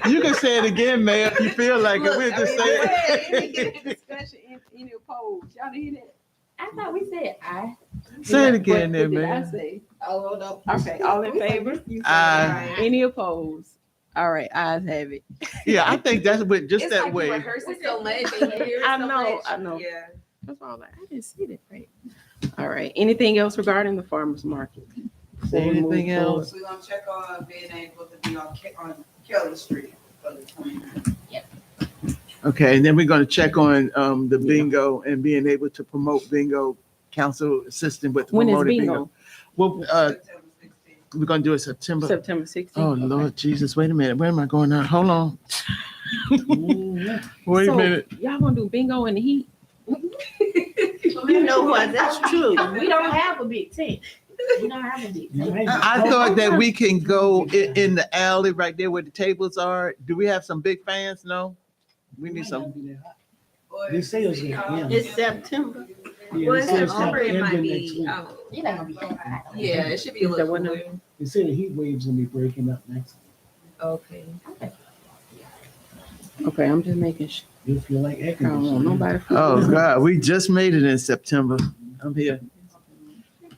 you can say it again, Mayor, if you feel like it. We'll just say it. discussion, any opposed? Y'all didn't hear that? I thought we said aye. Say it again What there, did I man. say? Oh, no. Okay, all in favor? Aye. Any opposed? All right, ayes have it. Yeah, I think that's what, just It's that like you way. rehearse it so much and you hear it I so know, much. I know. Yeah. That's why I was like, I didn't see that right. All right. Anything else regarding the farmer's market? Before we move Anything forward? else? We're gonna check on being able to be on Kelly Street for the 29th. Okay, and then we're gonna check on the bingo and being able to promote bingo, council assistant with When is promoting bingo? Well, September 16th. we're gonna do it September. September 16th. Oh, Lord Jesus, wait a minute. Where am I going now? Hold on. Wait a So, minute. y'all gonna do bingo in the heat? You know what, that's true. We don't have a big tent. We don't have a big tent. I thought that we can go in the alley right there where the tables are. Do we have some big fans? No? We need some. Or They say it's City gonna Hall. end. It's September. Yeah, Well, they in say it's gonna September, it end might next be, week. It ain't gonna be that hot. yeah, it should be a Is that little what cooler. They say the heat wave's gonna be breaking up next week. Okay. Okay, I'm just making sure. You'll feel like I don't want echoing. nobody. Oh, God, we just made it in September. I'm here.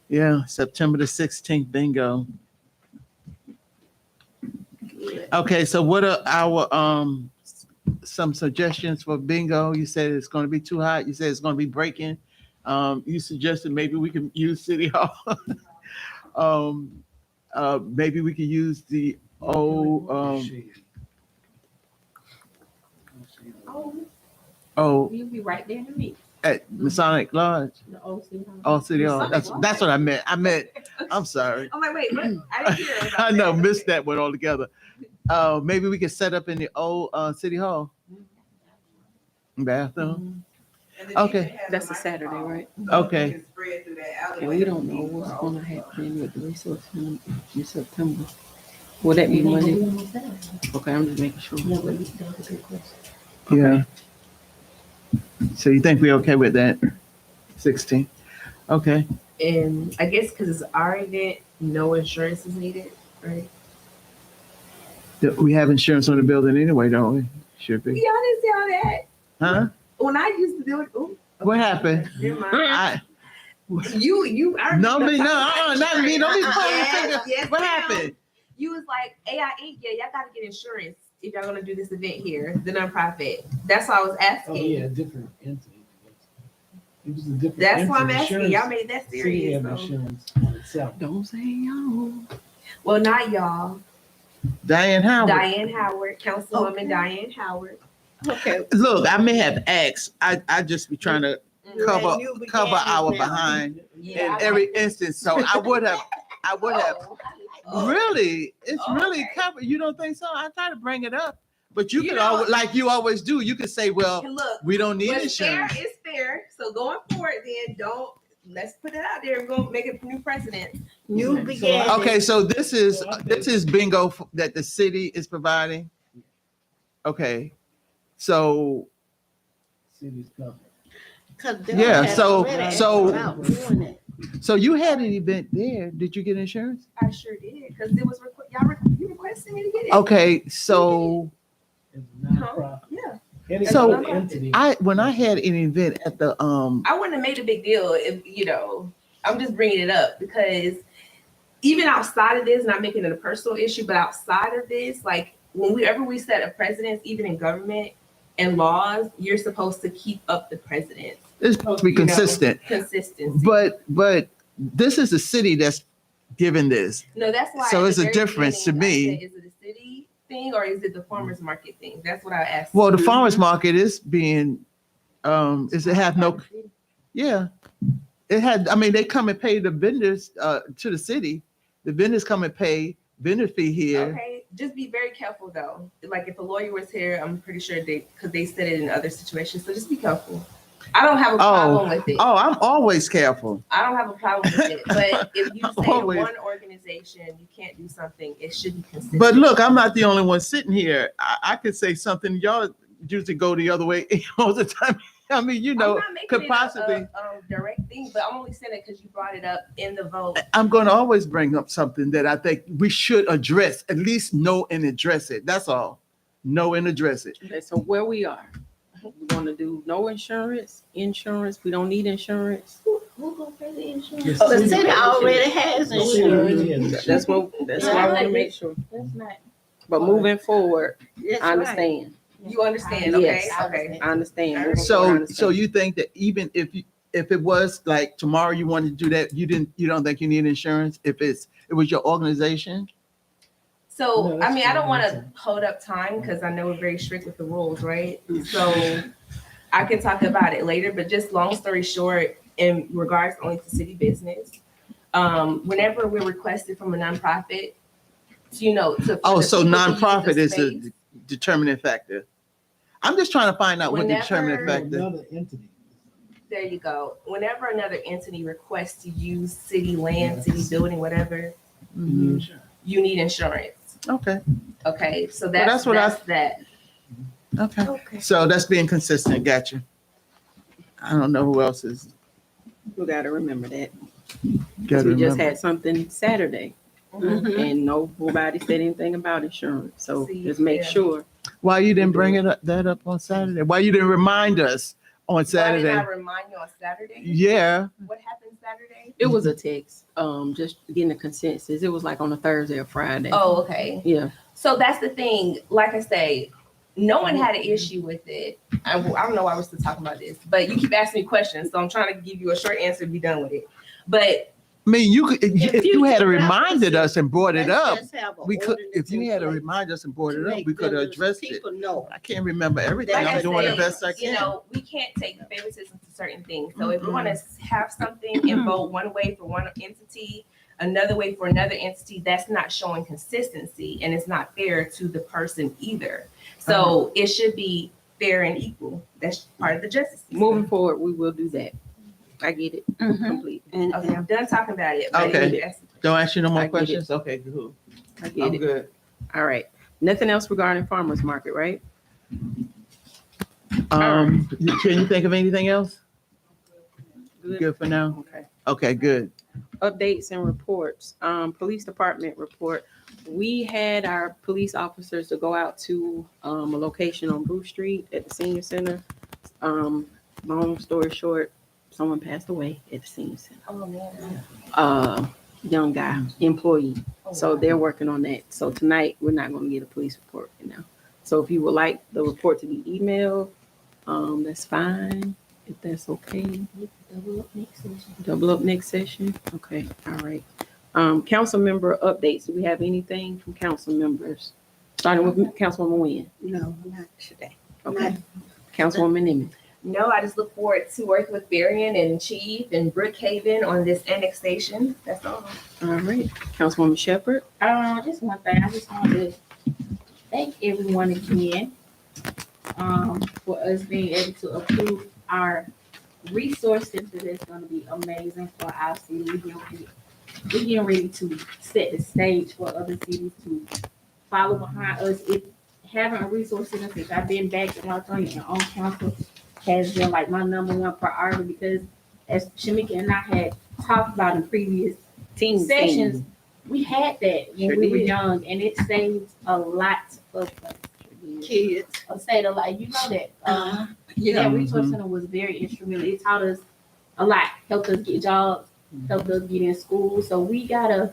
Yeah, September the 16th, bingo. Okay, so what are our, some suggestions for bingo? You said it's gonna be too hot. You said it's gonna be breaking. You suggested maybe we can use City Hall. Maybe we could use the old, oh, You'll be right there to me. at Masonic Lodge, The old city hall. oh, City Hall. That's what I meant. I'm sorry. I'm like, wait, what? I didn't hear it. I know, missed that one altogether. Maybe we could set up in the old City Hall bathroom. And the Okay. DJ has That's a microphone, Saturday, right? so Okay. it can spread through that And alleyway. we don't know what's gonna happen with the resource center in September. Will that be Monday? Okay, I'm just making sure. No, but that was a good question. Yeah. So you think we're okay with that? 16. Okay. And I guess because it's our event, no insurance is needed, right? We have insurance on the building anyway, don't we? Should Y'all be. didn't see all that. Huh? When I used to do it, ooh, What happened? never mind. I, I no, remember me, no, talking about not me. Don't be insurance. pointing Yes, fingers. yes, What ma'am. happened? You was like, AI Inc., yeah, y'all gotta get insurance if y'all gonna do this event here, the nonprofit. That's why I was Oh, asking. yeah, different entity. It was a different. That's why I'm entity. asking. Insurance- Y'all made that City serious. have So. insurance on itself. Don't say y'all. Well, not y'all. Diane Howard. Diane Howard, Councilwoman Okay. Diane Howard. Okay. Look, I may have asked. I just be trying to cover And you began cover our with that. behind Yeah, in every instance. So I would have. Really, it's really Okay. covered. You don't think so? I try to bring it up, but you You can know- always, like you always do. You can say, "Well, Look, we don't need what's fair insurance." is fair. So going forward, then let's put it out there and go make a new precedent. You began. Okay, so this is bingo that the city is providing. Okay, so City's covered. 'Cause they Yeah, had so- already so- about doing it. you had an event there. Did you get insurance? I sure did because it was you requested me to get it. Okay, so It's a nonprofit. Yeah, Any So, other entity. when I had an event at the I wouldn't have made a big deal if I'm just bringing it up because even outside of this, not making it a personal issue, but outside of this, like whenever we set a precedence, even in government and laws, you're supposed to keep up the precedence, it's supposed to be You know. consistent, consistency. but this is the city that's given this. No, that's why. So at it's the a very difference to beginning, I me. said, is it a city thing or is it the farmers market thing? That's what I asked. Well, the farmers market is being is it have no yeah. It had, I mean, they come and pay the vendors to the city. The vendors come and pay vendor fee here. Okay, just be very careful though. Like if a lawyer was here, I'm pretty sure because they said it in other situations. So just be careful. I don't have a problem with it. Oh, I'm always careful. I don't have a problem with it. But if you say to Always. one organization you can't do something, it should be consistent. But look, I'm not the only one sitting here. I could say something. Y'all usually go the other way all the time. I mean, I'm not making could it possibly. a direct thing, but I'm only saying it because you brought it up in the vote. I'm going to always bring up something that I think we should address, at least know and address it. That's all. Know and address it. Okay, so where we are, we're gonna do no insurance. We don't need insurance. Who gonna pay the insurance? Yes. The city already has The city insurance. already has insurance. That's why I want to make sure. That's not. But moving forward, That's I right. understand. You understand? Okay, Yes. okay. I understand. Moving forward, I So understand. you think that even if if it was like tomorrow you wanted to do that, you don't think you need insurance if it was your organization? So, No, I that's mean, I don't fine. want That's to fine. hold up time because I know we're very strict with the rules, right? So I can talk about it later, but just long story short, in regards only to city business, whenever we're requested from a nonprofit, to Oh, for the so people to use nonprofit the is a space, determining factor. I'm just trying to find out what the Whenever- determining factor. Another entity. there you go. Whenever another entity requests to use city land, city building, whatever, Mhm. you need insurance. Okay, Okay, so Well, that's that's what I- that. okay. Okay. So that's being consistent. Gotcha. I don't know who else is. We gotta remember that. 'Cause Gotta we just remember. had something Saturday Mhm. and nobody said anything about insurance. So See, just make yeah. sure. Why you didn't bring that up on Saturday? Why you didn't remind us on Why did Saturday? I remind you on Saturday? Yeah. What happened Saturday? It was a text, just getting a consensus. It was like on a Thursday or Friday. Oh, okay. Yeah. So that's the thing. Like I say, no one had an issue with it. I don't know why we're still talking about this, but you keep asking me questions, so I'm trying to give you a short answer and be done with it. But I mean, you could, if you had future reminded references, us and brought it Let's up, just have a we could, ordinance if you in had place reminded us and brought to it up, make we could have vendors, addressed it. people know. I can't remember everything. like I I'm doing the said, best I you can. know, we can't take favoritism to certain things. So if we want to have something and vote one way for one entity, another way for another entity, that's not showing consistency and it's not fair to the person either. So it should be fair and equal. That's part of the justice system. Moving forward, we will do that. I get it completely. And, Okay, I'm done talking about it. but Okay. you need to ask- Don't ask you no I more get it. questions? Okay, cool. I get I'm it. good. All right. Nothing else regarding farmers market, right? Can you think of anything else? Good. Good for now? Okay. Okay, good. Updates and reports. Police department report. We had our police officers to go out to a location on Bruce Street at the senior center. Long story short, someone passed away at the senior center. Oh, man. Young guy, employee. Oh, So wow. they're working on that. So tonight, we're not going to get a police report right now. So if you would like the report to be emailed, that's fine. If that's okay. Double up next session. Okay, all right. Council member updates. Do we have anything from council members? Starting with Councilwoman Wynn. no, not today. Okay. Councilwoman Nimmin. No, I just look forward to working with Berrien and Chief and Brookhaven on this annexation. That's all. All right. Councilwoman Shepherd. Just one thing, I just want to thank everyone again, for us being able to approve our resource center that's gonna be amazing for our city. We're getting ready to set the stage for other cities to follow behind us. If having a resource center, since I've been back in Lithonia and on council, has been like my number one priority, because as Shamika and I had talked about in previous Team sessions, we had that when Sure we were did. young, and it saved a lot of us. Kids. Saved a lot. You know that. Yeah. That resource center was very instrumental. It taught us a lot, helped us get jobs, helped us get in school. So we gotta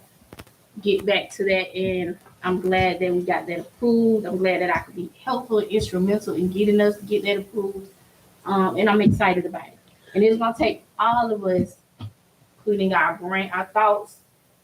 get back to that, and I'm glad that we got that approved. I'm glad that I could be helpful and instrumental in getting us to get that approved. And I'm excited about it. And it's gonna take all of us, including our brain, our thoughts,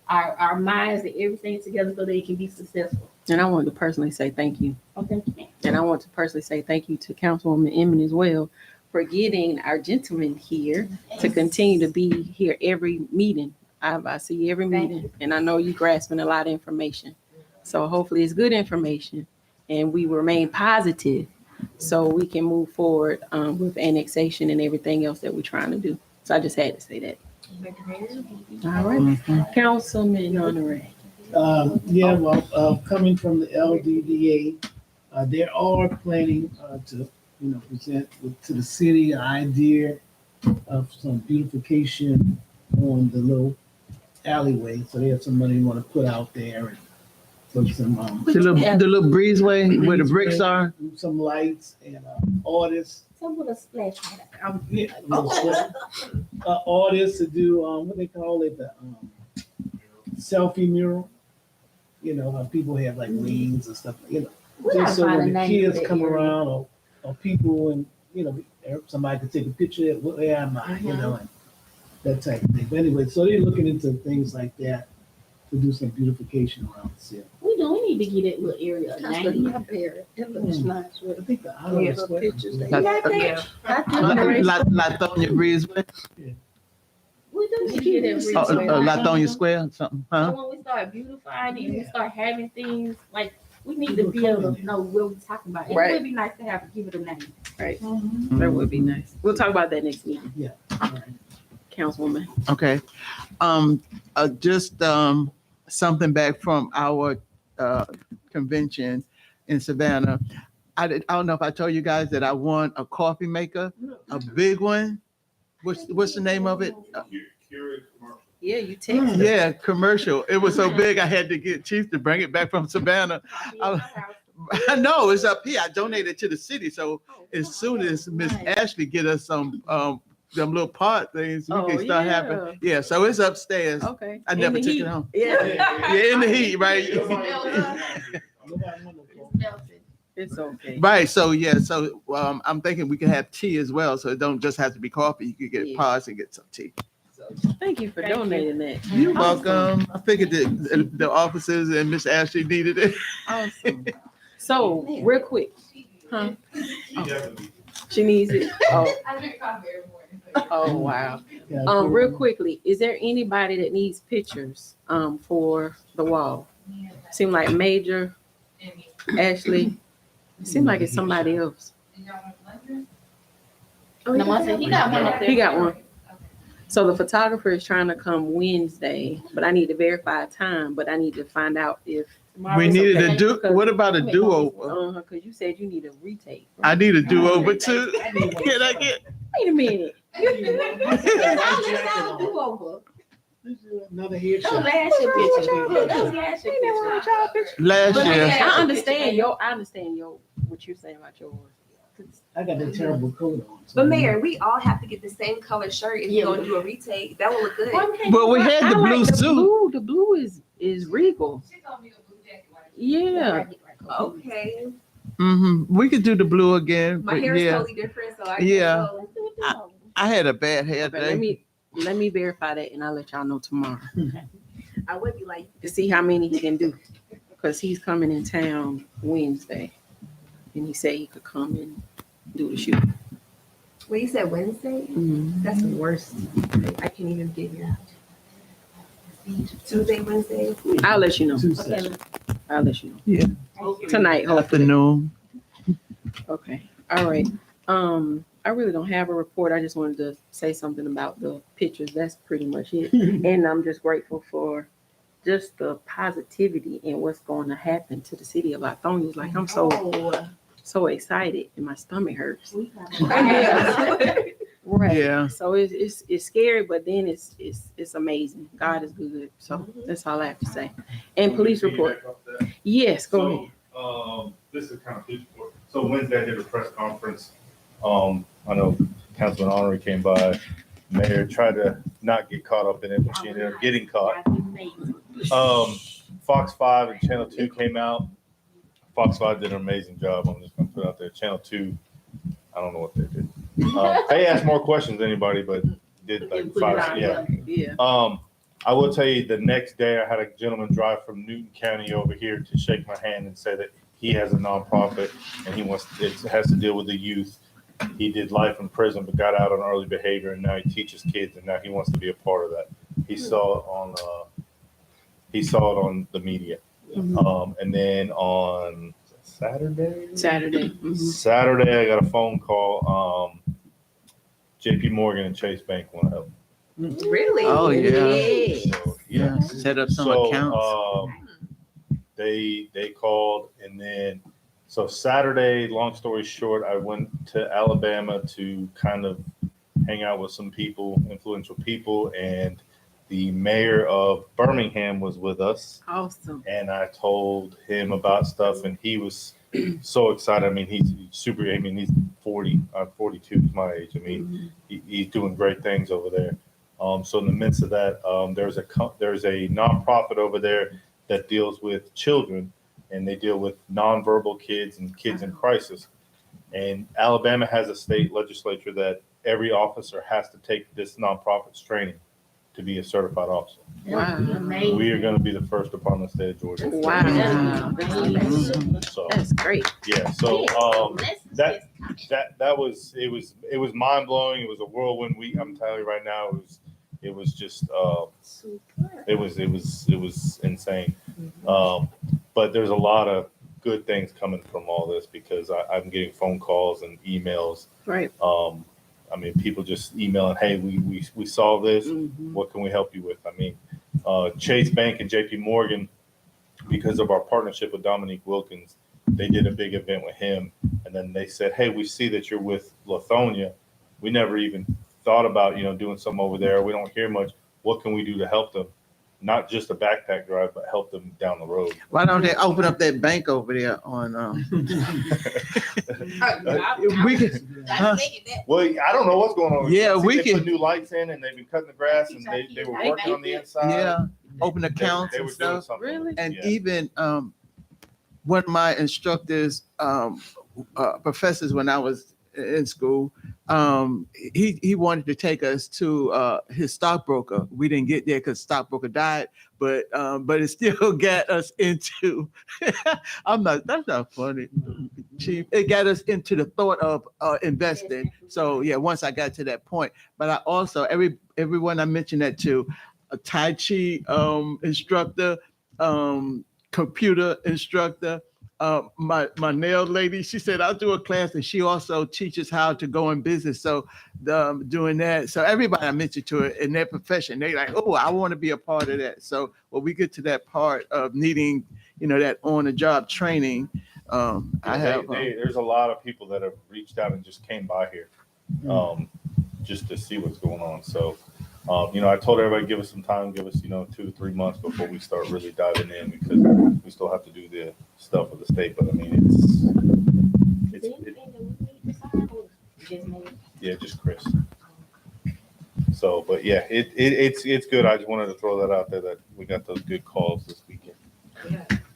our minds, and everything together so that it can be successful. And I wanted to personally say thank you. Oh, thank you, ma'am. And I want to personally say thank you to Councilwoman Inman as well for getting our gentleman here to continue to be here every meeting. I see you every Thank meeting, and I know you grasping a lot of information. So hopefully it's good information, and we remain positive so we can move forward with annexation and everything else that we're trying to do. So I just had to say that. All right, Councilman Honoré. Coming from the LDDA, they are planning to, present to the city an idea of some beautification on the little alleyway. So they have some money they want to put out there and put some The little breezeway where the bricks are. some lights and artists. Some with a splash. Artists to do what they call it, the selfie mural. You know how people have like wings and stuff. We Just gotta so find when a the name for kids that come area. around or people and you know, somebody could take a picture of where am I, you know, and that type of thing. But anyway, so they're looking into things like that to do some beautification around the city. We need to get that little area a That's name. what my parent, it looks nice I with think the the Hollywood Square. pictures. they That's- got. Yeah. Lithonia Breezeway, We do need to get that oh, Breezeway. Lithonia Square, something, So huh? when we start beautifying it and we Yeah. start having things, like, we need to be able to know what we're talking about. It Right. would be nice to have, give it a name. That would be nice. We'll talk about that next meeting, All right. Councilwoman. Okay. Just something back from our convention in Savannah. I don't know if I told you guys that I won a coffee maker, a big one. What's the name of it? Keurig commercial. Yeah, you texted. Yeah, commercial. It was so big I had to get Chief to bring it back from Savannah. I know it's up here. I donated to the city, so as soon as Miss Ashley get us some them little pot things, we Oh, can start yeah. having. Yeah, so it's upstairs. Okay. I In never the took heat. it home. Yeah. Yeah, in the heat, right? It's okay. Right. So yeah. So I'm thinking we can have tea as well. So it don't just have to be coffee. You could get Yeah. pods and get some tea. Thank you for Thank you. donating that. You're Awesome. welcome. I figured that the officers and Miss Ashley needed it. Awesome. So, real quick, huh? She definitely. She needs it. Oh, I drink coffee every morning. oh, wow. Yeah, Real quickly, is there anybody that needs pictures for the wall? Seem like Major, Ashley. It seemed like it's somebody else. No, I said, he got one up there. He got one. So the photographer is trying to come Wednesday, but I need to verify a time, but I need to find out if. We needed okay. a do. What about a do over? Cause you said you need a retake. I need a do over too. Can I get? Wait a minute. Another Those headshot. last year pictures. Those last year pictures. Last But year. I understand your what you're saying about yours. I got that terrible coat on. so- But Mayor, we all have to get the same color shirt if you're gonna do a retake. That will look good. But we had the I like blue the suit. blue. The blue is regal. She told me a blue jacket. Like, Yeah. Okay. We could do the blue again. My But hair is yeah, totally different, so I Yeah. go. I had a bad hair Okay, day. let me verify that and I'll let y'all know tomorrow I would be like, to see how many he can do. Cause he's coming in town Wednesday. And he said he could come and do the shoot. wait, you said Wednesday? That's the worst. I can't even get here. Tuesday, Wednesday. I'll let you know. Tuesday. I'll let you know. Yeah. Tonight, hopefully. Afternoon. Okay, all right. I really don't have a report. I just wanted to say something about the pictures. That's pretty much it. And I'm just grateful for just the positivity and what's going to happen to the city of Lithonia. Like I'm so excited and my stomach hurts. Right. Yeah. So it's scary, but then it's amazing. God is good. So that's all I have to say. And police report. Yes, go ahead. This is kind of police report. So Wednesday I did a press conference. I know Councilman Honorary came by. Mayor tried to not get caught up in it, but she ended up getting caught. Fox 5 and Channel 2 came out. Fox 5 did an amazing job. I'm just gonna put it out there. Channel 2, I don't know what they did. They asked more questions than anybody, but did like five. Yeah. Yeah. I will tell you, the next day I had a gentleman drive from Newton County over here to shake my hand and say that he has a nonprofit and it has to deal with the youth. He did life in prison, but got out on early behavior, and now he teaches kids, and now he wants to be a part of that. He saw it on the media, and then on Saturday, Saturday I got a phone call. J.P. Morgan and Chase Bank want to help. Really? Oh, yeah. So, yeah. Set up some So, accounts. they called, and then so Saturday, long story short, I went to Alabama to kind of hang out with some people, influential people, and the mayor of Birmingham was with us, Awesome. and I told him about stuff, and he was so excited. I mean, he's super. I mean, he's 40. I'm 42. He's my age. I mean, he's doing great things over there. So in the midst of that, there's a nonprofit over there that deals with children, and they deal with nonverbal kids and kids in crisis. And Alabama has a state legislature that every officer has to take this nonprofits training to be a certified officer. Wow. Amazing. We are going to be the first upon the state of Georgia. Wow. So That's great. yeah, so that was it was mind blowing. It was a whirlwind week. I'm telling you right now, it was just it was insane. But there's a lot of good things coming from all this because I'm getting phone calls and emails. Right. I mean, people just emailing, hey, we saw this. Mhm. What can we help you with? I mean, Chase Bank and JP Morgan, because of our partnership with Dominique Wilkins, they did a big event with him. And then they said, hey, we see that you're with Lithonia. We never even thought about, doing something over there. We don't hear much. What can we do to help them? Not just a backpack drive, but help them down the road. Why don't they open up that bank over there on, we can, huh? Well, I don't know what's going on. Yeah, See, we they can- put new lights in and they've been cutting the grass and they were working on the inside. Yeah, open They accounts were and doing stuff. something. Really? And Yeah. even one of my instructors, professors when I was in school, he wanted to take us to his stockbroker. We didn't get there because stockbroker died, but it still got us into. That's not funny, Chief. It got us into the thought of investing. So yeah, once I got to that point, but I also everyone I mentioned that to, a Tai Chi instructor, computer instructor. My nail lady, she said, I'll do a class, and she also teaches how to go in business. So doing that. So everybody I mentioned to it in their profession, they like, oh, I want to be a part of that. So when we get to that part of needing, that on the job training, I have. There's a lot of people that have reached out and just came by here just to see what's going on. So, I told everybody, give us some time, give us, 2 to 3 months before we start really diving in because we still have to do the stuff with the state. But I mean, yeah, just Chris. So, but yeah, it's good. I just wanted to throw that out there that we got those good calls this weekend.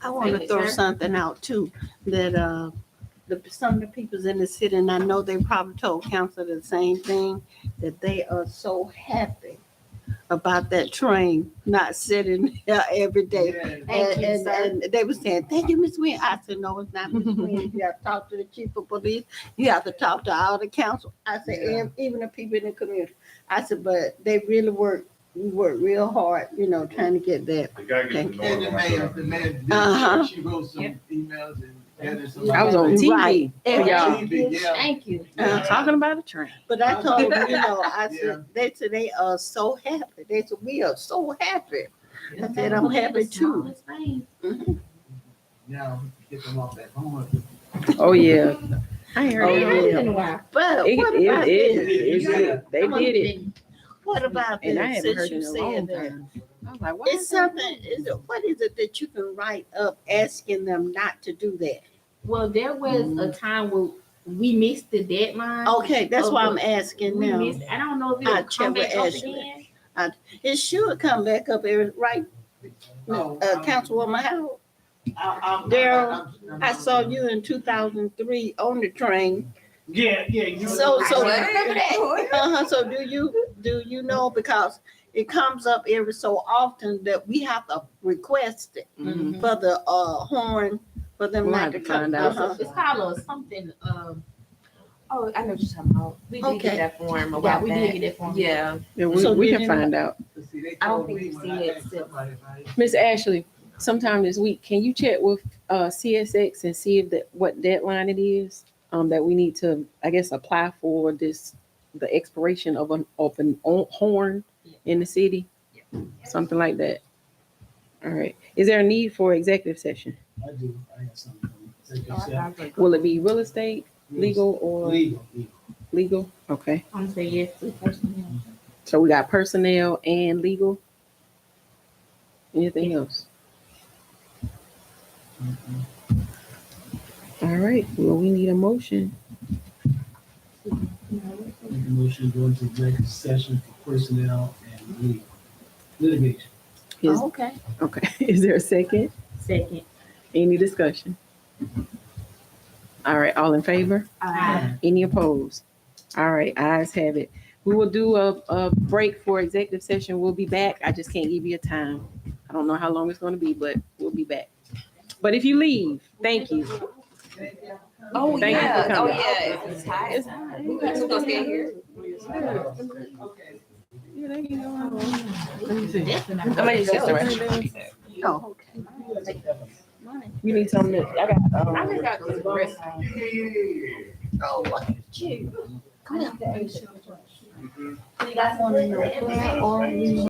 I want to throw something out too, that some of the people's in the city, and I know they probably told council the same thing, that they are so happy about that train not sitting there every day. Thank you, sir. And they were saying, thank you, Ms. Wynn. I said, no, it's not Ms. Wynn. You have to talk to the chief of police. You have to talk to all the council. I said, and even the people in the community. I said, but they really work real hard, trying to get that. The guy gets Thank annoyed when I tell him. mayor, she wrote some emails and gathered some. I was on TV Right. for y'all. Thank you. Talking about a train. But I told them, I said, they said they are so happy. They said, we are so happy. I said, I'm happy too. Now, get them off that horn. Oh, yeah. I heard Oh, it. yeah. But It, what about this? it's good. They did it. What about And I this? haven't Since heard you it in a long said that, time. I was like, why it's is that? something, what is it that you can write up asking them not to do that? Well, there was a time where we missed the deadline. Okay, that's why I'm asking We now. missed, I don't know if I'll it'll come check with back up Ashley. again. It should come back up, right, Councilwoman Howard? Daryl, I saw you in 2003 on the train. Yeah. So, Remember that? so do you know, because it comes up every so often that we have to request it Mhm. for the horn, for them We'll not have to to come. find out. Uh-huh. It's called something, Oh, I know what you're talking about. We did Okay. get that form a yeah, while we back. did get that from. Yeah. Yeah, So we did can you- find out. I don't think you've seen it since. Miss Ashley, sometime this week, can you check with CSX and see if what deadline it is that we need to, I guess, apply for the expiration of an horn in the city? Something like that. All right. Is there a need for executive session? I do, I got something. Take Oh, I yourself. thought- Will it be real estate, legal, or Legal. legal? Okay. I'm gonna say yes to the person. So we got personnel and legal. Anything else? All right. Well, we need a motion. Make a motion to go into executive session for personnel and legal litigation. Is, Okay. okay. Is there a second? Second. Any discussion? All right, all in favor? Any opposed? All right, ayes have it. We will do a break for executive session. We'll be back. I just can't give you a time. I don't know how long it's gonna be, but we'll be back. But if you leave, thank you. Oh, Thank you for yeah. Oh, coming. yeah. It's high. It's high. We're gonna stay here. Yeah, they can go on. Let me see. I'm gonna use this direction. Oh, You need something that, I got, I just gotta go to the rest. oh, look at you. Come on. You guys want to know where are we?